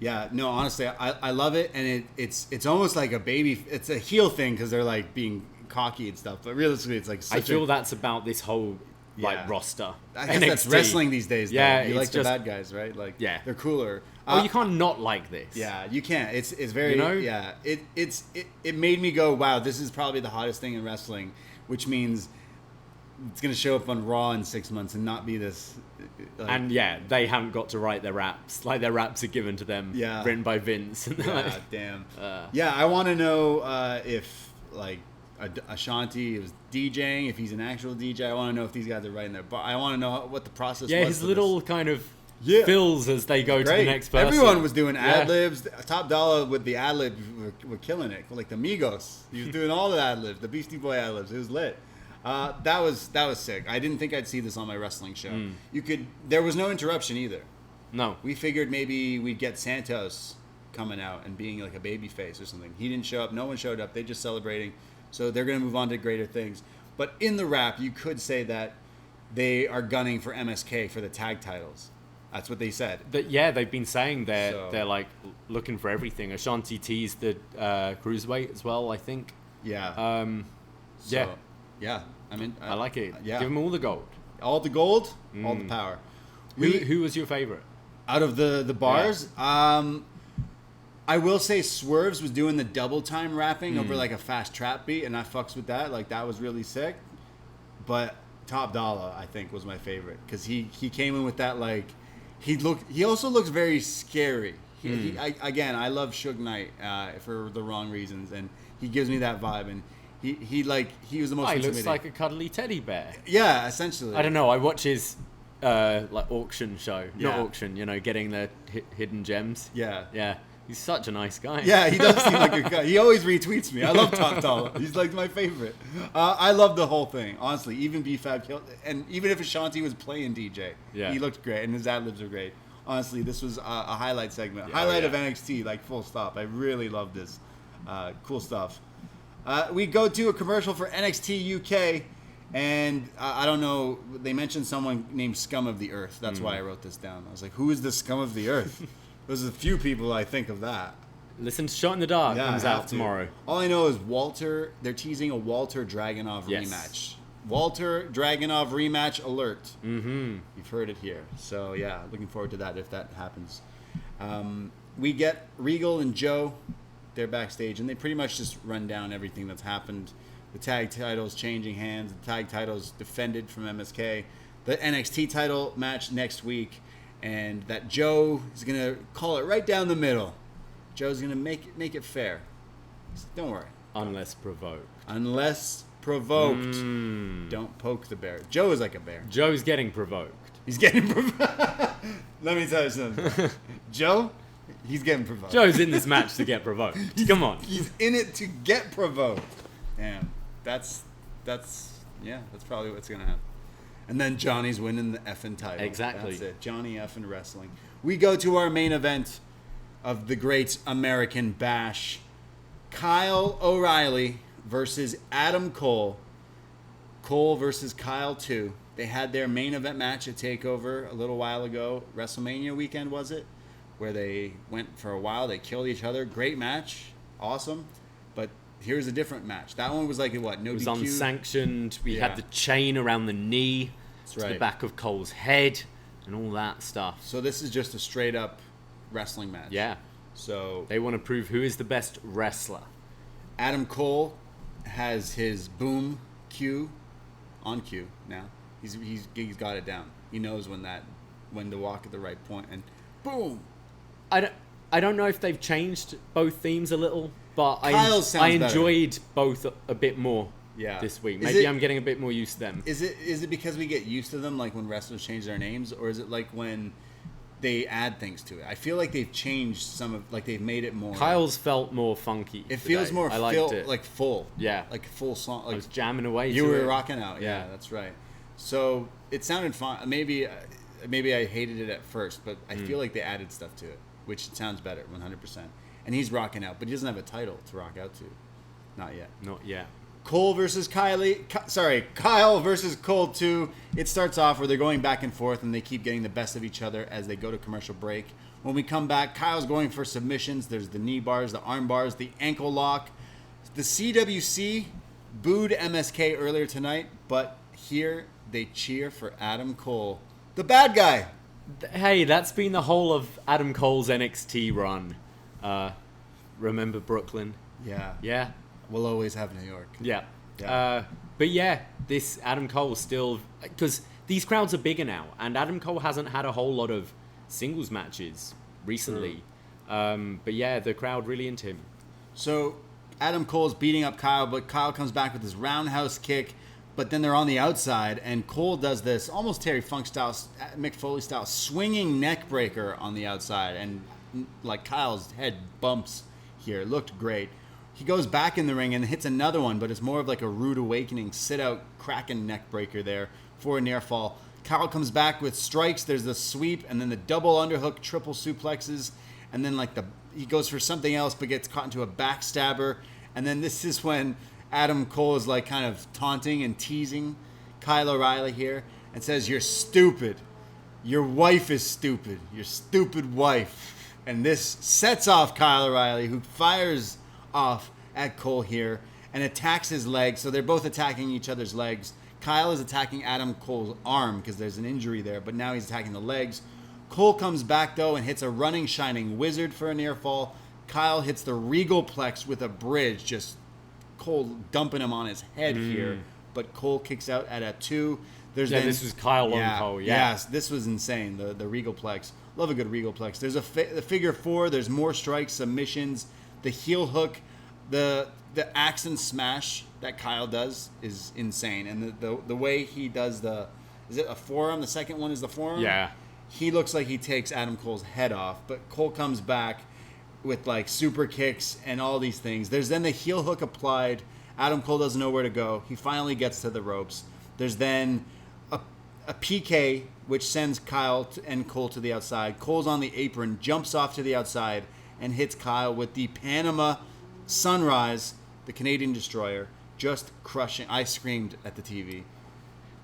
Speaker 2: Yeah, no, honestly, I love it, and it's almost like it's a heel thing because they're like being cocky and stuff, but realistically, it's like
Speaker 3: I feel that's about this whole roster.
Speaker 2: I guess
Speaker 3: NXT.
Speaker 2: that's wrestling these days. Though.
Speaker 3: Yeah,
Speaker 2: you
Speaker 3: it's
Speaker 2: like the
Speaker 3: just-
Speaker 2: bad guys, right? Like,
Speaker 3: Yeah.
Speaker 2: they're cooler.
Speaker 3: You can't not like this.
Speaker 2: Yeah, you can't. It's very it made me go, wow, this is probably the hottest thing in wrestling, which means it's gonna show up on Raw in 6 months and not be this. Like,
Speaker 3: And they haven't got to write their raps. Like their raps are given to them, written by Vince. And
Speaker 2: yeah, damn. I want to know if like Ashanti is DJing, if he's an actual DJ. I want to know if these guys are writing but I want to know what the process was.
Speaker 3: Yeah, his
Speaker 2: for
Speaker 3: little
Speaker 2: this.
Speaker 3: kind of
Speaker 2: Yeah.
Speaker 3: fills as they go to
Speaker 2: Great.
Speaker 3: the next person.
Speaker 2: Everyone was doing ad libs. Top Dollar with the ad libs were killing it. Like the Migos, he was doing all the ad libs, the Beastie Boy ad libs. It was lit. That was sick. I didn't think I'd see this on my wrestling show. There was no interruption either.
Speaker 3: No.
Speaker 2: We figured maybe we'd get Santos coming out and being like a baby face or something. He didn't show up. No one showed up. They just celebrating. So they're going to move on to greater things. But in the rap, you could say that they are gunning for MSK for the tag titles. That's what they said.
Speaker 3: They've been saying they're like looking for everything. Ashanti teased the cruiserweight as well, I think.
Speaker 2: Yeah. Yeah. I mean,
Speaker 3: I like it.
Speaker 2: Yeah.
Speaker 3: Give them all the gold.
Speaker 2: All the gold, all the power.
Speaker 3: Who was your favorite?
Speaker 2: Out of the bars, I will say Swerves was doing the double time rapping over like a fast trap beat, and I fucks with that. Like, that was really sick. But Top Dollar, I think, was my favorite because he came in with that, like, he also looks very scary. I love Suge Knight for the wrong reasons, and he gives me that vibe, and he was the most
Speaker 3: He
Speaker 2: intimidating.
Speaker 3: looks like a cuddly teddy bear.
Speaker 2: Yeah, essentially.
Speaker 3: I don't know. I watch his like auction show. Not
Speaker 2: Yeah.
Speaker 3: auction, getting the hidden gems.
Speaker 2: Yeah.
Speaker 3: Yeah. He's such a nice guy.
Speaker 2: Yeah, he does seem like a guy. He always retweets me. I love Top Dollar. He's like my favorite. I love the whole thing, honestly. Even B-Fab killed, and even if Ashanti was playing DJ, he looked great, and his ad-libs are great. Honestly, this was a highlight segment. Highlight of NXT, like, full stop. I really love this. Cool stuff. We go to a commercial for NXT UK, and I don't know, they mentioned someone named Scum of the Earth. That's why I wrote this down. I was like, who is the Scum of the Earth? There's a few people I think of that.
Speaker 3: Listen to Shot in the Dark. Comes
Speaker 2: I have
Speaker 3: out
Speaker 2: to.
Speaker 3: tomorrow.
Speaker 2: All I know is Walter, they're teasing a Walter Dragunov rematch. Walter Dragunov rematch alert. Mm-hmm. You've heard it here. So, yeah, looking forward to that if that happens. We get Regal and Joe. They're backstage, and they pretty much just run down everything that's happened. The tag titles changing hands. The tag titles defended from MSK. The NXT title match next week. And that Joe is going to call it right down the middle. Joe's going to make it fair. Don't worry.
Speaker 3: Unless provoked.
Speaker 2: Unless provoked. Don't poke the bear. Joe is like a bear.
Speaker 3: Joe's getting provoked.
Speaker 2: He's getting provoked. Let me tell you something. Joe, he's getting provoked.
Speaker 3: Joe's in this match to get provoked. Come on.
Speaker 2: He's in it to get provoked. Damn. That's probably what's going to happen. And then Johnny's winning the effing title.
Speaker 3: Exactly.
Speaker 2: That's it. Johnny effing wrestling. We go to our main event of the Great American Bash. Kyle O'Reilly versus Adam Cole. Cole versus Kyle 2. They had their main event match at TakeOver a little while ago. WrestleMania weekend, was it? Where they went for a while. They killed each other. Great match. Awesome. But here's a different match. That one was like, what, no DQ?
Speaker 3: It was unsanctioned. We had the chain around the knee to the back of Cole's head and all that stuff.
Speaker 2: So this is just a straight up wrestling match.
Speaker 3: Yeah.
Speaker 2: So
Speaker 3: they want to prove who is the best wrestler.
Speaker 2: Adam Cole has his boom cue on cue now. He's got it down. He knows when to walk at the right point, and boom.
Speaker 3: I don't know if they've changed both themes a little, but
Speaker 2: Kyle's
Speaker 3: I
Speaker 2: sounds
Speaker 3: enjoyed both a bit more this week. Maybe I'm getting a bit more used to them.
Speaker 2: Is it because we get used to them, like when wrestlers change their names, or is it like when they add things to it. I feel like they've changed some of, like they've made it more.
Speaker 3: Kyle's felt more funky.
Speaker 2: It feels more
Speaker 3: I liked it.
Speaker 2: like full.
Speaker 3: Yeah.
Speaker 2: Like full song. Like
Speaker 3: I was jamming away.
Speaker 2: you
Speaker 3: to
Speaker 2: were
Speaker 3: it.
Speaker 2: rocking out. Yeah, that's right. So it sounded fun. Maybe I hated it at first, but I feel like they added stuff to it, which sounds better, 100%. And he's rocking out, but he doesn't have a title to rock out to. Not yet.
Speaker 3: Not yet.
Speaker 2: Kyle versus Cole 2. It starts off where they're going back and forth and they keep getting the best of each other as they go to commercial break. When we come back, Kyle's going for submissions. There's the knee bars, the arm bars, the ankle lock. The CWC booed MSK earlier tonight, but here they cheer for Adam Cole, the bad guy.
Speaker 3: Hey, that's been the whole of Adam Cole's NXT run. Remember Brooklyn?
Speaker 2: Yeah.
Speaker 3: Yeah.
Speaker 2: We'll always have New York.
Speaker 3: Yeah.
Speaker 2: Yeah.
Speaker 3: But yeah, this Adam Cole still... Because these crowds are bigger now, and Adam Cole hasn't had a whole lot of singles matches recently. But yeah, the crowd really into him.
Speaker 2: So Adam Cole's beating up Kyle, but Kyle comes back with his roundhouse kick, but then they're on the outside, and Cole does this almost Terry Funk style, Mick Foley style, swinging neck breaker on the outside, and like Kyle's head bumps here. It looked great. He goes back in the ring and hits another one, but it's more of like a rude awakening, sit-out, cracking neck breaker there for a near fall. Kyle comes back with strikes. There's the sweep, and then the double underhook, triple suplexes, and then like he goes for something else, but gets caught into a backstabber. And then this is when Adam Cole is like kind of taunting and teasing Kyle O'Reilly here and says, "You're stupid. Your wife is stupid. Your stupid wife." And this sets off Kyle O'Reilly, who fires off at Cole here and attacks his leg. So they're both attacking each other's legs. Kyle is attacking Adam Cole's arm because there's an injury there, but now he's attacking the legs. Cole comes back though and hits a running Shining Wizard for a near fall. Kyle hits the Regal Plex with a bridge, just Cole dumping him on his head here, but Cole kicks out at a 2.
Speaker 3: This was Kyle on Cole. Yeah.
Speaker 2: Yes, this was insane, the Regal Plex. Love a good Regal Plex. There's the figure 4, there's more strikes, submissions. The heel hook, the axe and smash that Kyle does is insane. And the way he does is it a forearm? The second one is the forearm?
Speaker 3: Yeah.
Speaker 2: He looks like he takes Adam Cole's head off, but Cole comes back with like super kicks and all these things. There's then the heel hook applied. Adam Cole doesn't know where to go. He finally gets to the ropes. There's then a PK, which sends Kyle and Cole to the outside. Cole's on the apron, jumps off to the outside, and hits Kyle with the Panama Sunrise, the Canadian Destroyer, just crushing. I screamed at the TV.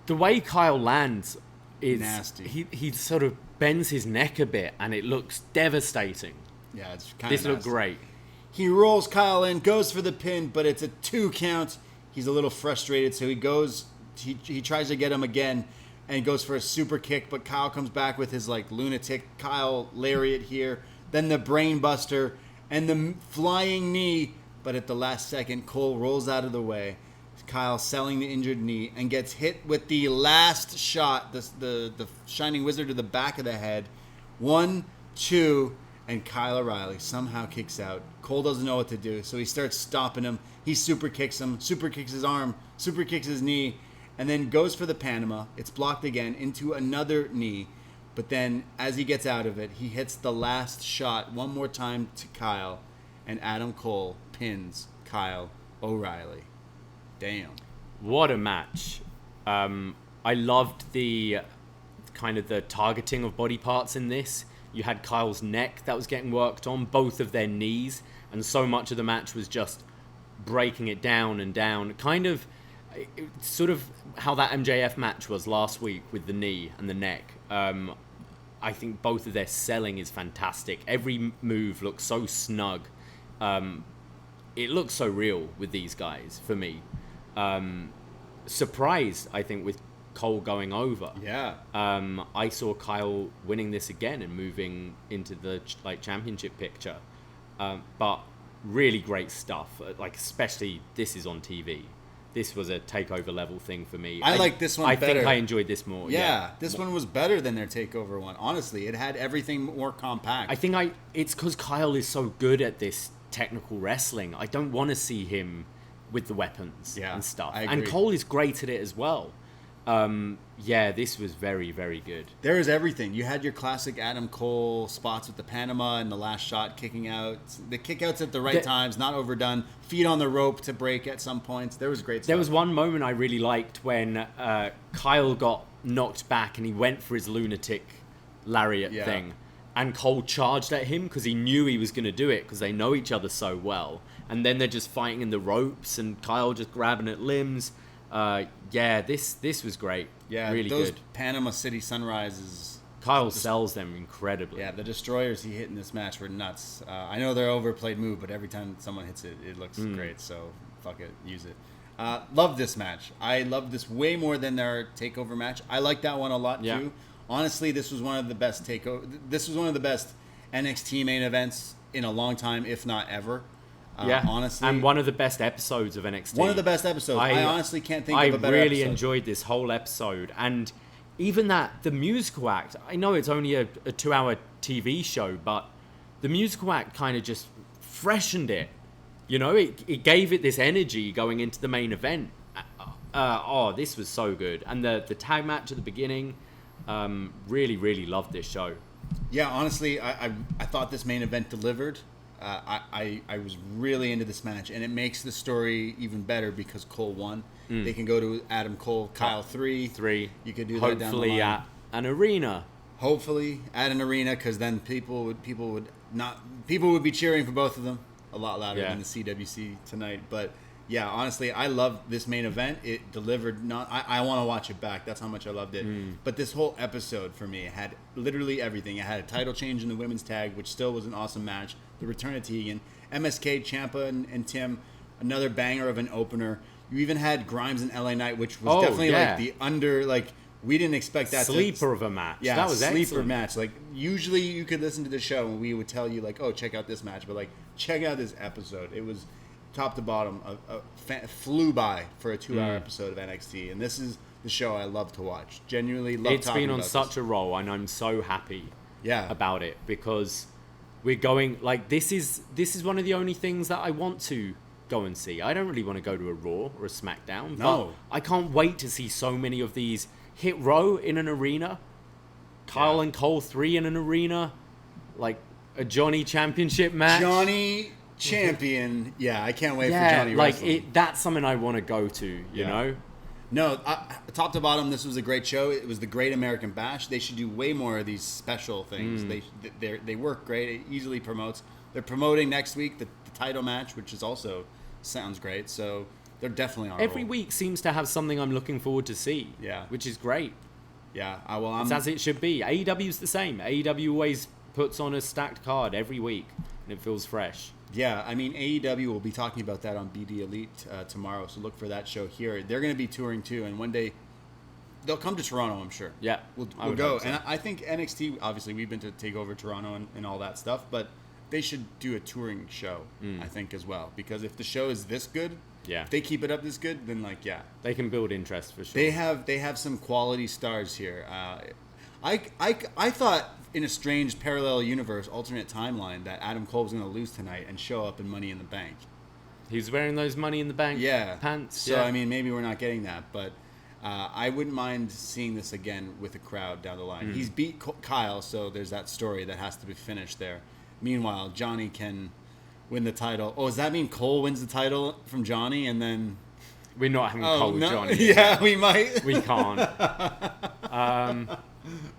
Speaker 3: The way Kyle lands is
Speaker 2: nasty.
Speaker 3: He sort of bends his neck a bit, and it looks devastating.
Speaker 2: Yeah, it's kind of
Speaker 3: This looked great.
Speaker 2: He rolls Kyle in, goes for the pin, but it's a 2 count. He's a little frustrated, so he goes. He tries to get him again, and goes for a super kick, but Kyle comes back with his like lunatic Kyle lariat here. Then the brain buster and the flying knee, but at the last second, Cole rolls out of the way. Kyle selling the injured knee and gets hit with the last shot, the Shining Wizard to the back of the head. 1, 2, and Kyle O'Reilly somehow kicks out. Cole doesn't know what to do, so he starts stopping him. He super kicks him, super kicks his arm, super kicks his knee, and then goes for the Panama. It's blocked again into another knee. But then, as he gets out of it, he hits the last shot one more time to Kyle, and Adam Cole pins Kyle O'Reilly. Damn.
Speaker 3: What a match. I loved the kind of the targeting of body parts in this. You had Kyle's neck that was getting worked on, both of their knees, and so much of the match was just breaking it down and down. Kind of, sort of how that MJF match was last week with the knee and the neck. I think both of their selling is fantastic. Every move looks so snug. It looks so real with these guys for me. Surprised, I think, with Cole going over.
Speaker 2: Yeah.
Speaker 3: I saw Kyle winning this again and moving into the championship picture. But really great stuff. Like, especially this is on TV. This was a takeover level thing for me.
Speaker 2: I like this one better.
Speaker 3: I think I enjoyed this more.
Speaker 2: Yeah, this one was better than their takeover one. Honestly, it had everything more compact.
Speaker 3: I think it's because Kyle is so good at this technical wrestling. I don't want to see him with the weapons and stuff.
Speaker 2: I agree.
Speaker 3: And Cole is great at it as well. Yeah, this was very, very good.
Speaker 2: There was everything. You had your classic Adam Cole spots with the Panama and the last shot kicking out. The kickouts at the right times, not overdone. Feet on the rope to break at some points. There was great stuff.
Speaker 3: There was one moment I really liked when Kyle got knocked back and he went for his lunatic lariat thing. And Cole charged at him because he knew he was going to do it because they know each other so well. And then they're just fighting in the ropes and Kyle just grabbing at limbs. This was great. Yeah, really
Speaker 2: those
Speaker 3: good.
Speaker 2: Panama City Sunrises.
Speaker 3: Kyle sells them incredibly.
Speaker 2: Yeah, the destroyers he hit in this match were nuts. I know they're overplayed move, but every time someone hits it, it looks great. So fuck it, use it. Love this match. I love this way more than their takeover match. I like that one a lot too. Honestly, this was one of the best This was one of the best NXT main events in a long time, if not ever. Honestly,
Speaker 3: and one of the best episodes of NXT.
Speaker 2: One of the best episodes. I honestly can't think of a better
Speaker 3: I really
Speaker 2: episode.
Speaker 3: enjoyed this whole episode, and even the musical act. I know it's only a 2-hour TV show, but the musical act kind of just freshened it. You know, it gave it this energy going into the main event. This was so good, and the tag match at the beginning. Really, really loved this show.
Speaker 2: Yeah, honestly, I thought this main event delivered. I was really into this match, and it makes the story even better because Cole won. They can go to Adam Cole, Kyle 3. You could do that down the line.
Speaker 3: Hopefully at an arena.
Speaker 2: Hopefully at an arena, because then people would be cheering for both of them a lot louder than the CWC tonight. But yeah, honestly, I love this main event. It delivered. I want to watch it back. That's how much I loved it. But this whole episode for me had literally everything. It had a title change in the women's tag, which still was an awesome match. The return of Tegan, MSK, Ciampa, and Tim, another banger of an opener. You even had Grimes and LA Knight, which was definitely like the under, like we didn't expect that.
Speaker 3: Sleeper of a match.
Speaker 2: Yeah,
Speaker 3: that was
Speaker 2: sleeper
Speaker 3: excellent.
Speaker 2: match. Like usually you could listen to the show and we would tell you like, oh, check out this match, but like check out this episode. It was top to bottom, flew by for a 2-hour episode of NXT, and this is the show I love to watch. Genuinely love.
Speaker 3: It's been on such a roll, and I'm so happy. About it because we're going like this is one of the only things that I want to go and see. I don't really want to go to a Raw or a SmackDown, but I can't wait to see so many of these hit row in an arena, Kyle and Cole 3 in an arena, like a Johnny Championship match.
Speaker 2: Johnny Champion, I can't wait for Johnny wrestling.
Speaker 3: That's something I want to go to, you know?
Speaker 2: No, top to bottom, this was a great show. It was the Great American Bash. They should do way more of these special things. They work great. It easily promotes. They're promoting next week the title match, which is also sounds great. So they're definitely on.
Speaker 3: Every week seems to have something I'm looking forward to see. Which is great. It's as it should be. AEW's the same. AEW always puts on a stacked card every week, and it feels fresh.
Speaker 2: Yeah, I mean, AEW will be talking about that on BD Elite tomorrow, so look for that show here. They're going to be touring too, and one day they'll come to Toronto, I'm sure.
Speaker 3: Yeah,
Speaker 2: we'll go. So. And I think NXT, obviously, we've been to take over Toronto and all that stuff, but they should do a touring show, I think, as well. Because if the show is this good, if they keep it up this good, then,
Speaker 3: they can build interest for sure.
Speaker 2: They have some quality stars here. I thought in a strange parallel universe, alternate timeline, that Adam Cole was going to lose tonight and show up in Money in the Bank.
Speaker 3: He's wearing those Money in the Bank pants.
Speaker 2: So, I mean, maybe we're not getting that, but I wouldn't mind seeing this again with a crowd down the line. He's beat Kyle, so there's that story that has to be finished there. Meanwhile, Johnny can win the title. Oh, does that mean Cole wins the title from Johnny and then...
Speaker 3: We're not having Cole with Johnny.
Speaker 2: Yeah, we might.
Speaker 3: We can't.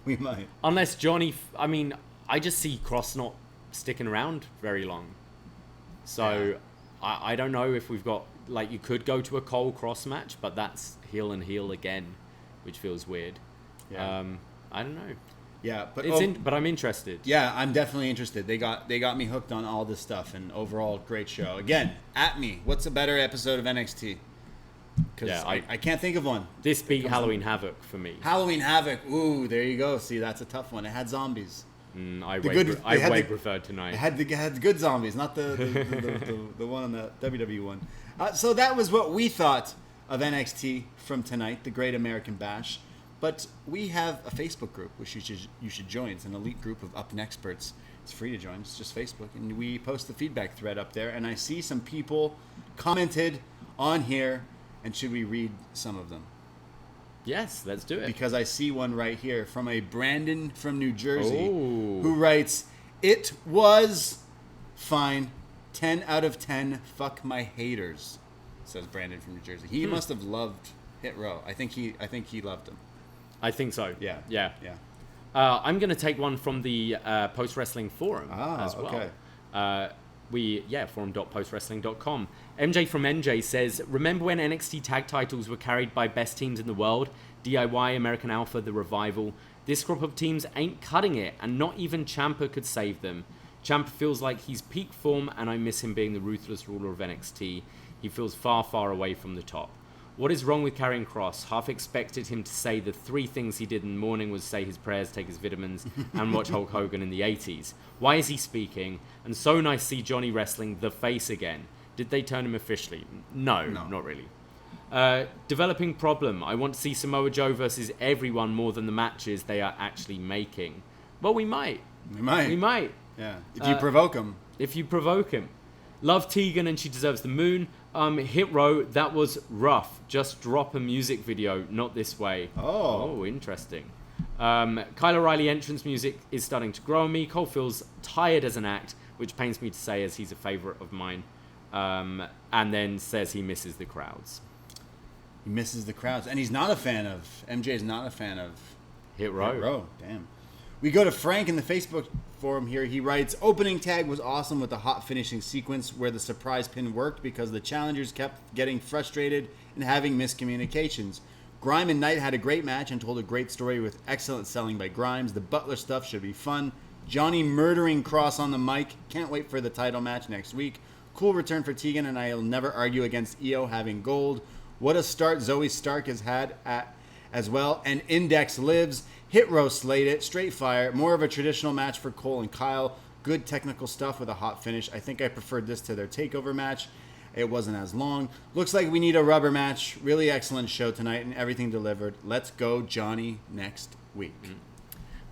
Speaker 2: We might.
Speaker 3: Unless Johnny... I mean, I just see Kross not sticking around very long. So, I don't know if we've got... Like, you could go to a Cole Kross match, but that's heel and heel again, which feels weird. I don't know.
Speaker 2: Yeah, but
Speaker 3: but I'm interested.
Speaker 2: Yeah, I'm definitely interested. They got me hooked on all this stuff, and overall, great show. Again, at me. What's a better episode of NXT? Because I can't think of one.
Speaker 3: This beat Halloween Havoc for me.
Speaker 2: Halloween Havoc. Ooh, there you go. See, that's a tough one. It had zombies.
Speaker 3: I way preferred tonight.
Speaker 2: It had the good zombies, not the one on the WWE one. So that was what we thought of NXT from tonight, the Great American Bash. But we have a Facebook group which you should join. It's an elite group of upNXT. It's free to join. It's just Facebook, and we post the feedback thread up there. And I see some people commented on here. And should we read some of them?
Speaker 3: Yes, let's do it.
Speaker 2: Because I see one right here from a Brandon from New Jersey
Speaker 3: Oh.
Speaker 2: who writes, "It was fine. 10 out of 10. Fuck my haters," says Brandon from New Jersey. He must have loved Hit Row. I think he loved him.
Speaker 3: I think so.
Speaker 2: Yeah.
Speaker 3: Yeah.
Speaker 2: Yeah.
Speaker 3: I'm going to take one from the Post Wrestling Forum as well.
Speaker 2: Okay.
Speaker 3: Forum.postwrestling.com. MJ from NJ says, remember when NXT tag titles were carried by best teams in the world? DIY, American Alpha, The Revival. This group of teams ain't cutting it, and not even Ciampa could save them. Ciampa feels like he's peak form, and I miss him being the ruthless ruler of NXT. He feels far, far away from the top. What is wrong with Karrion Kross? Half expected him to say the 3 things he did in the morning was say his prayers, take his vitamins, and watch Hulk Hogan in the 80s. Why is he speaking? And so nice to see Johnny wrestling the face again. Did they turn him officially? No. Not really. Developing problem. I want to see Samoa Joe versus everyone more than the matches they are actually making. Well, we might.
Speaker 2: We might. Yeah. If you provoke him.
Speaker 3: If you provoke him. Love Tegan and she deserves the moon. Hit Row, that was rough. Just drop a music video, not this way. Oh, interesting. Kyle O'Reilly entrance music is starting to grow on me. Cole feels tired as an act, which pains me to say as he's a favourite of mine. And then says he misses the crowds.
Speaker 2: He misses the crowds. And he's not a fan of, MJ's not a fan of
Speaker 3: Hit Row.
Speaker 2: Damn. We go to Frank in the Facebook forum here. He writes, opening tag was awesome with the hot finishing sequence where the surprise pin worked because the challengers kept getting frustrated and having miscommunications. Grimes and Knight had a great match and told a great story with excellent selling by Grimes. The Butler stuff should be fun. Johnny murdering Kross on the mic. Can't wait for the title match next week. Cool return for Tegan, and I'll never argue against Io having gold. What a start Zoey Stark has had as well. And Index lives. Hit Row slayed it. Straight fire. More of a traditional match for Cole and Kyle. Good technical stuff with a hot finish. I think I preferred this to their takeover match. It wasn't as long. Looks like we need a rubber match. Really excellent show tonight and everything delivered. Let's go Johnny next week.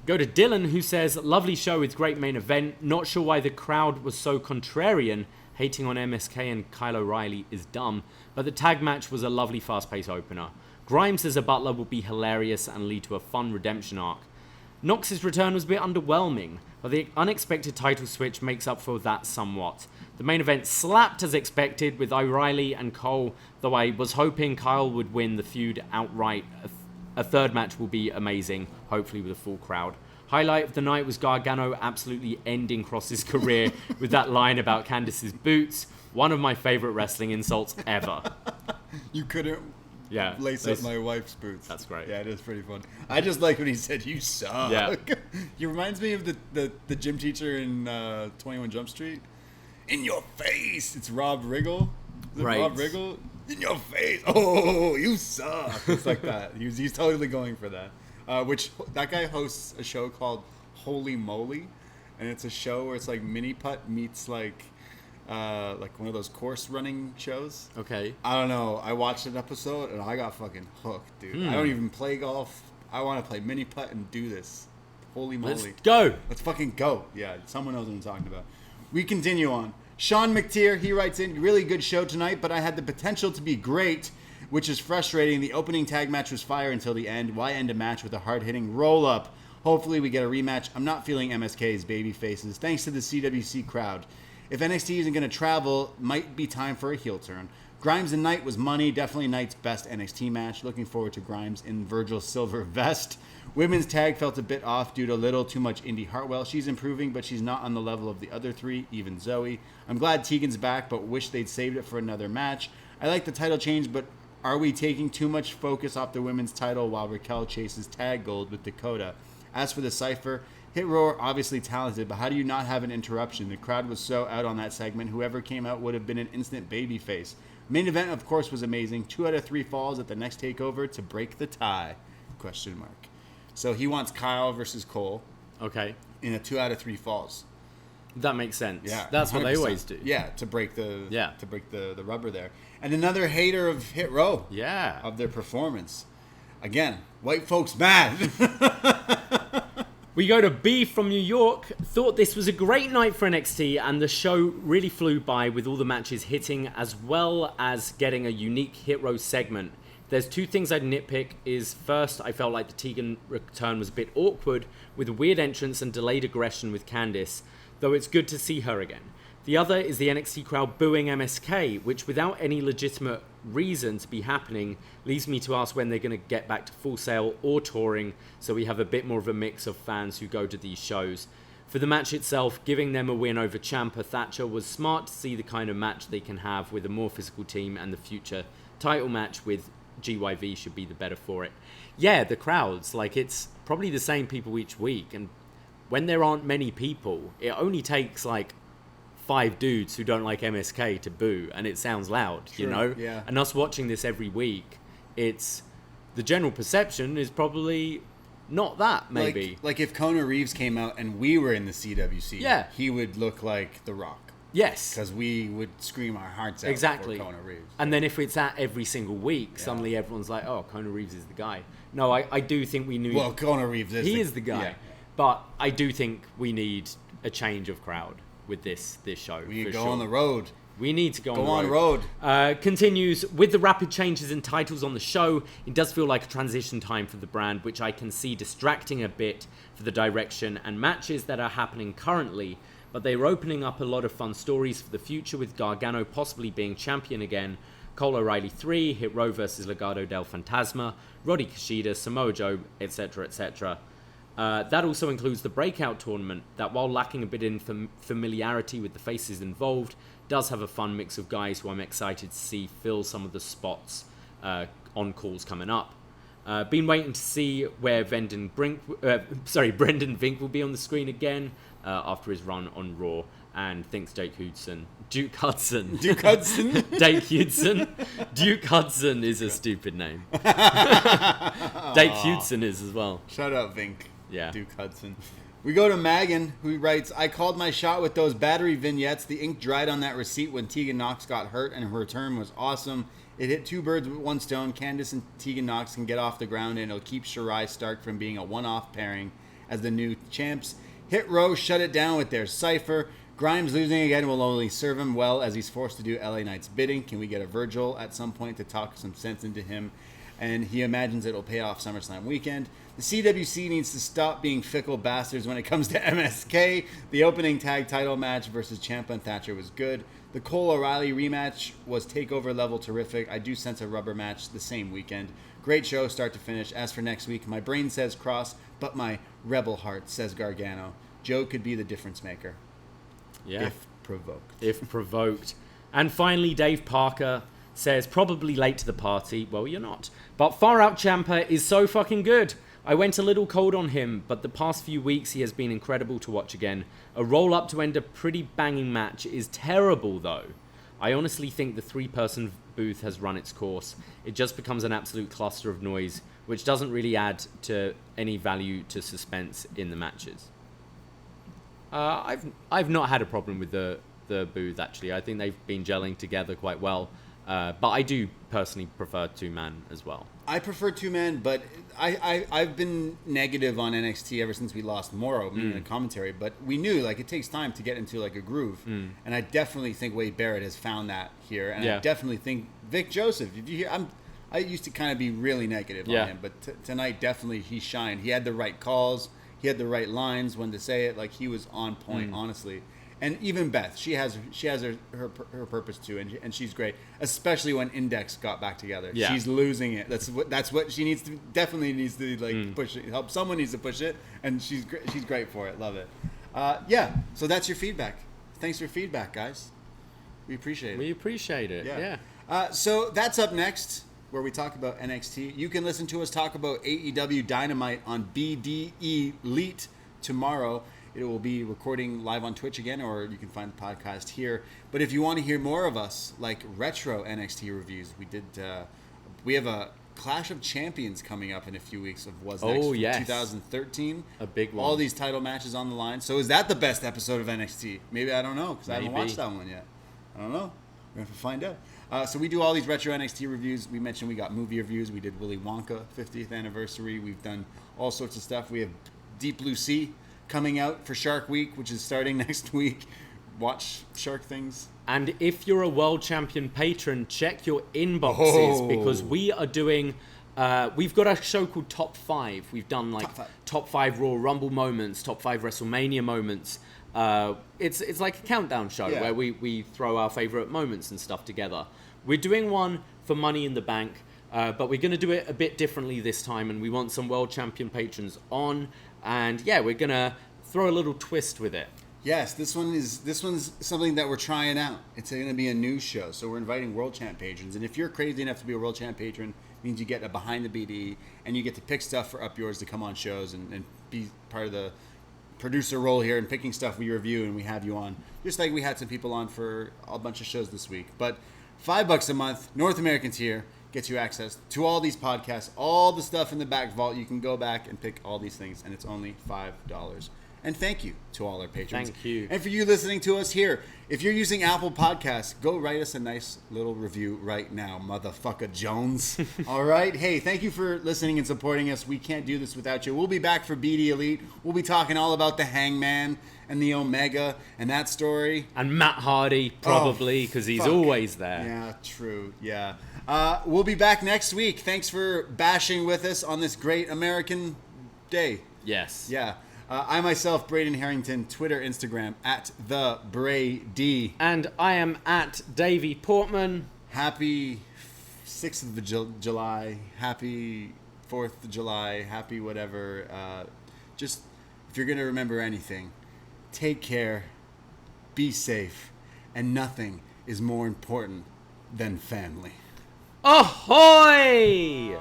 Speaker 3: Go to Dylan, who says, lovely show with great main event. Not sure why the crowd was so contrarian. Hating on MSK and Kyle O'Reilly is dumb. But the tag match was a lovely fast-paced opener. Grimes as a butler will be hilarious and lead to a fun redemption arc. Knox's return was a bit underwhelming, but the unexpected title switch makes up for that somewhat. The main event slapped as expected with O'Reilly and Cole, though I was hoping Kyle would win the feud outright. A third match will be amazing, hopefully with a full crowd. Highlight of the night was Gargano absolutely ending Kross's career with that line about Candice's boots. One of my favourite wrestling insults ever.
Speaker 2: You couldn't lace up my wife's boots.
Speaker 3: That's great.
Speaker 2: Yeah, it is pretty fun. I just like when he said, you suck.
Speaker 3: Yeah.
Speaker 2: He reminds me of the gym teacher in 21 Jump Street. In your face. It's Rob Riggle. Is it
Speaker 3: Right.
Speaker 2: Rob Riggle? In your face. Oh, you suck. It's like that. He's totally going for that. Which that guy hosts a show called Holy Moly. And it's a show where it's like mini putt meets like one of those course running shows.
Speaker 3: Okay.
Speaker 2: I don't know. I watched an episode and I got fucking hooked, dude. I don't even play golf. I want to play mini putt and do this. Holy moly.
Speaker 3: Let's go.
Speaker 2: Let's fucking go. Yeah, someone knows what I'm talking about. We continue on. Sean McTeer, he writes in, really good show tonight, but I had the potential to be great, which is frustrating. The opening tag match was fire until the end. Why end a match with a hard-hitting roll-up? Hopefully we get a rematch. I'm not feeling MSK's baby faces. Thanks to the CWC crowd. If NXT isn't going to travel, might be time for a heel turn. Grimes and Knight was money. Definitely Knight's best NXT match. Looking forward to Grimes in Virgil's silver vest. Women's tag felt a bit off due to a little too much Indy Hartwell. She's improving, but she's not on the level of the other three, even Zoe. I'm glad Tegan's back, but wish they'd saved it for another match. I like the title change, but are we taking too much focus off the women's title while Raquel chases tag gold with Dakota? As for the cypher, Hit Row obviously talented, but how do you not have an interruption? The crowd was so out on that segment. Whoever came out would have been an instant babyface. Main event, of course, was amazing. 2 out of 3 falls at the next takeover to break the tie? ? So he wants Kyle versus Cole.
Speaker 3: Okay.
Speaker 2: In a 2 out of 3 falls.
Speaker 3: That makes sense.
Speaker 2: Yeah,
Speaker 3: That's 100%. What they always do.
Speaker 2: Yeah, to break the rubber there. And another hater of Hit Row.
Speaker 3: Yeah.
Speaker 2: Of their performance. Again, white folks mad.
Speaker 3: We go to B from New York. Thought this was a great night for NXT, and the show really flew by with all the matches hitting as well as getting a unique Hit Row segment. There's two things I'd nitpick. Is first, I felt like the Tegan return was a bit awkward with a weird entrance and delayed aggression with Candice, though it's good to see her again. The other is the NXT crowd booing MSK, which without any legitimate reason to be happening, leads me to ask when they're going to get back to Full Sail or touring, so we have a bit more of a mix of fans who go to these shows. For the match itself, giving them a win over Ciampa Thatcher was smart to see the kind of match they can have with a more physical team, and the future title match with GYV should be the better for it. Yeah, the crowds, like, it's probably the same people each week, and when there aren't many people, it only takes like 5 dudes who don't like MSK to boo, and it sounds loud.
Speaker 2: True,
Speaker 3: you know?
Speaker 2: yeah.
Speaker 3: And us watching this every week, it's the general perception is probably not that, maybe.
Speaker 2: Like if Kona Reeves came out and we were in the CWC,
Speaker 3: Yeah.
Speaker 2: he would look like The Rock.
Speaker 3: Yes.
Speaker 2: Because we would scream our hearts out
Speaker 3: Exactly.
Speaker 2: for Kona Reeves.
Speaker 3: And then if it's at every single week, suddenly everyone's like, oh, Kona Reeves is the guy. No, I do think we need...
Speaker 2: Well, Kona Reeves is
Speaker 3: the guy.
Speaker 2: Yeah.
Speaker 3: But I do think we need a change of crowd with this show.
Speaker 2: We need
Speaker 3: for
Speaker 2: to go
Speaker 3: sure.
Speaker 2: on the road.
Speaker 3: We need to go
Speaker 2: Go
Speaker 3: on
Speaker 2: on
Speaker 3: the
Speaker 2: road.
Speaker 3: Continues with the rapid changes in titles on the show. It does feel like a transition time for the brand, which I can see distracting a bit for the direction and matches that are happening currently. But they're opening up a lot of fun stories for the future, with Gargano possibly being champion again, Cole O'Reilly 3, Hit Row versus Legado del Fantasma, Roddy Kushida, Samoa Joe, etc., etc. That also includes the Breakout tournament that, while lacking a bit in familiarity with the faces involved, does have a fun mix of guys who I'm excited to see fill some of the spots on calls coming up. Been waiting to see where Brendan Vink will be on the screen again after his run on Raw, and thinks Duke Hudson Dake Hudson is a stupid name. Dake Hudson is as well.
Speaker 2: Shout out Vink.
Speaker 3: Yeah.
Speaker 2: Duke Hudson. We go to Megan, who writes, I called my shot with those battery vignettes. The ink dried on that receipt when Tegan Nox got hurt, and her return was awesome. It hit 2 birds with 1 stone. Candice and Tegan Nox can get off the ground, and it'll keep Shirai Stark from being a one-off pairing as the new champs. Hit Row shut it down with their cypher. Grimes losing again will only serve him well, as he's forced to do LA Knight's bidding. Can we get a Virgil at some point to talk some sense into him? And he imagines it'll pay off SummerSlam weekend. The CWC needs to stop being fickle bastards when it comes to MSK. The opening tag title match versus Ciampa and Thatcher was good. The Cole O'Reilly rematch was takeover level terrific. I do sense a rubber match the same weekend. Great show, start to finish. As for next week, my brain says Kross, but my rebel heart says Gargano. Joe could be the difference maker.
Speaker 3: Yeah.
Speaker 2: If provoked.
Speaker 3: And finally, Dave Parker says, probably late to the party. Well, you're not. But Far Out Ciampa is so fucking good. I went a little cold on him, but the past few weeks he has been incredible to watch again. A roll-up to end a pretty banging match is terrible, though. I honestly think the 3-person booth has run its course. It just becomes an absolute cluster of noise, which doesn't really add to any value to suspense in the matches. I've not had a problem with the booth, actually. I think they've been gelling together quite well. But I do personally prefer 2-man as well.
Speaker 2: I prefer 2-man, but I've been negative on NXT ever since we lost Morrow in the commentary. But we knew, like, it takes time to get into, like, a groove. And I definitely think Wade Barrett has found that here. And I definitely think Vic Joseph, if you hear, I used to kind of be really negative on him. But tonight, definitely, he shined. He had the right calls. He had the right lines when to say it. Like, he was on point, honestly. And even Beth, she has her purpose too, and she's great. Especially when Index got back together, she's losing it. That's what she needs to like push it. Help someone needs to push it, and she's great for it. Love it. So that's your feedback. Thanks for feedback, guys. We appreciate it.
Speaker 3: We appreciate it. Yeah.
Speaker 2: So that's up next, where we talk about NXT. You can listen to us talk about AEW Dynamite on BD Elite tomorrow. It will be recording live on Twitch again, or you can find the podcast here. But if you want to hear more of us, like retro NXT reviews, we have a Clash of Champions coming up in a few weeks of What's Next 2013.
Speaker 3: A big one.
Speaker 2: All these title matches on the line. So is that the best episode of NXT? Maybe, I don't know, because I haven't watched that one yet. I don't know. We're going to find out. So we do all these retro NXT reviews. We mentioned we got movie reviews. We did Willy Wonka 50th anniversary. We've done all sorts of stuff. We have Deep Blue Sea coming out for Shark Week, which is starting next week. watch shark things.
Speaker 3: And if you're a world champion patron, check your inboxes because we are doing. We've got a show called Top 5. We've done like top 5 Royal Rumble moments, top 5 WrestleMania moments. It's like a countdown show where we throw our favorite moments and stuff together. We're doing one for Money in the Bank, but we're going to do it a bit differently this time, and we want some world champion patrons on. And yeah, we're going to throw a little twist with it.
Speaker 2: Yes, this one's something that we're trying out. It's going to be a new show, so we're inviting world champ patrons. And if you're crazy enough to be a world champ patron, it means you get a behind the BD, and you get to pick stuff for Up Yours to come on shows and be part of the producer role here and picking stuff we review and we have you on. Just like we had some people on for a bunch of shows this week. But $5 a month, North American tier, gets you access to all these podcasts, all the stuff in the back vault. You can go back and pick all these things, and it's only $5. And thank you to all our patrons.
Speaker 3: Thank you.
Speaker 2: And for you listening to us here, if you're using Apple Podcasts, go write us a nice little review right now, motherfucker Jones. All right? Hey, thank you for listening and supporting us. We can't do this without you. We'll be back for BD Elite. We'll be talking all about the Hangman and the Omega and that story.
Speaker 3: And Matt Hardy, probably, because he's always there.
Speaker 2: Yeah, true. Yeah. We'll be back next week. Thanks for bashing with us on this great American day.
Speaker 3: Yes.
Speaker 2: Yeah. I myself, Braden Herrington, Twitter, Instagram, @TheBrady.
Speaker 3: And I am @Davie Portman.
Speaker 2: Happy 6th of July. Happy 4th of July. Happy whatever. Just, if you're going to remember anything, take care, be safe, and nothing is more important than family.
Speaker 3: Ahoy!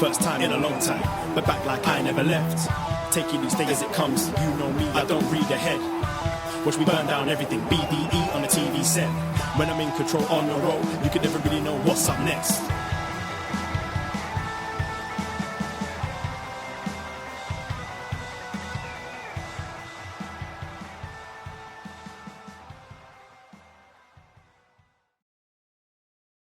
Speaker 1: First time in a long time, but back like I never left. Taking each day as it comes, you know me, I don't read ahead. Watch me burn down everything, BDE on the TV set. When I'm in control on the road, you can never really know what's up next.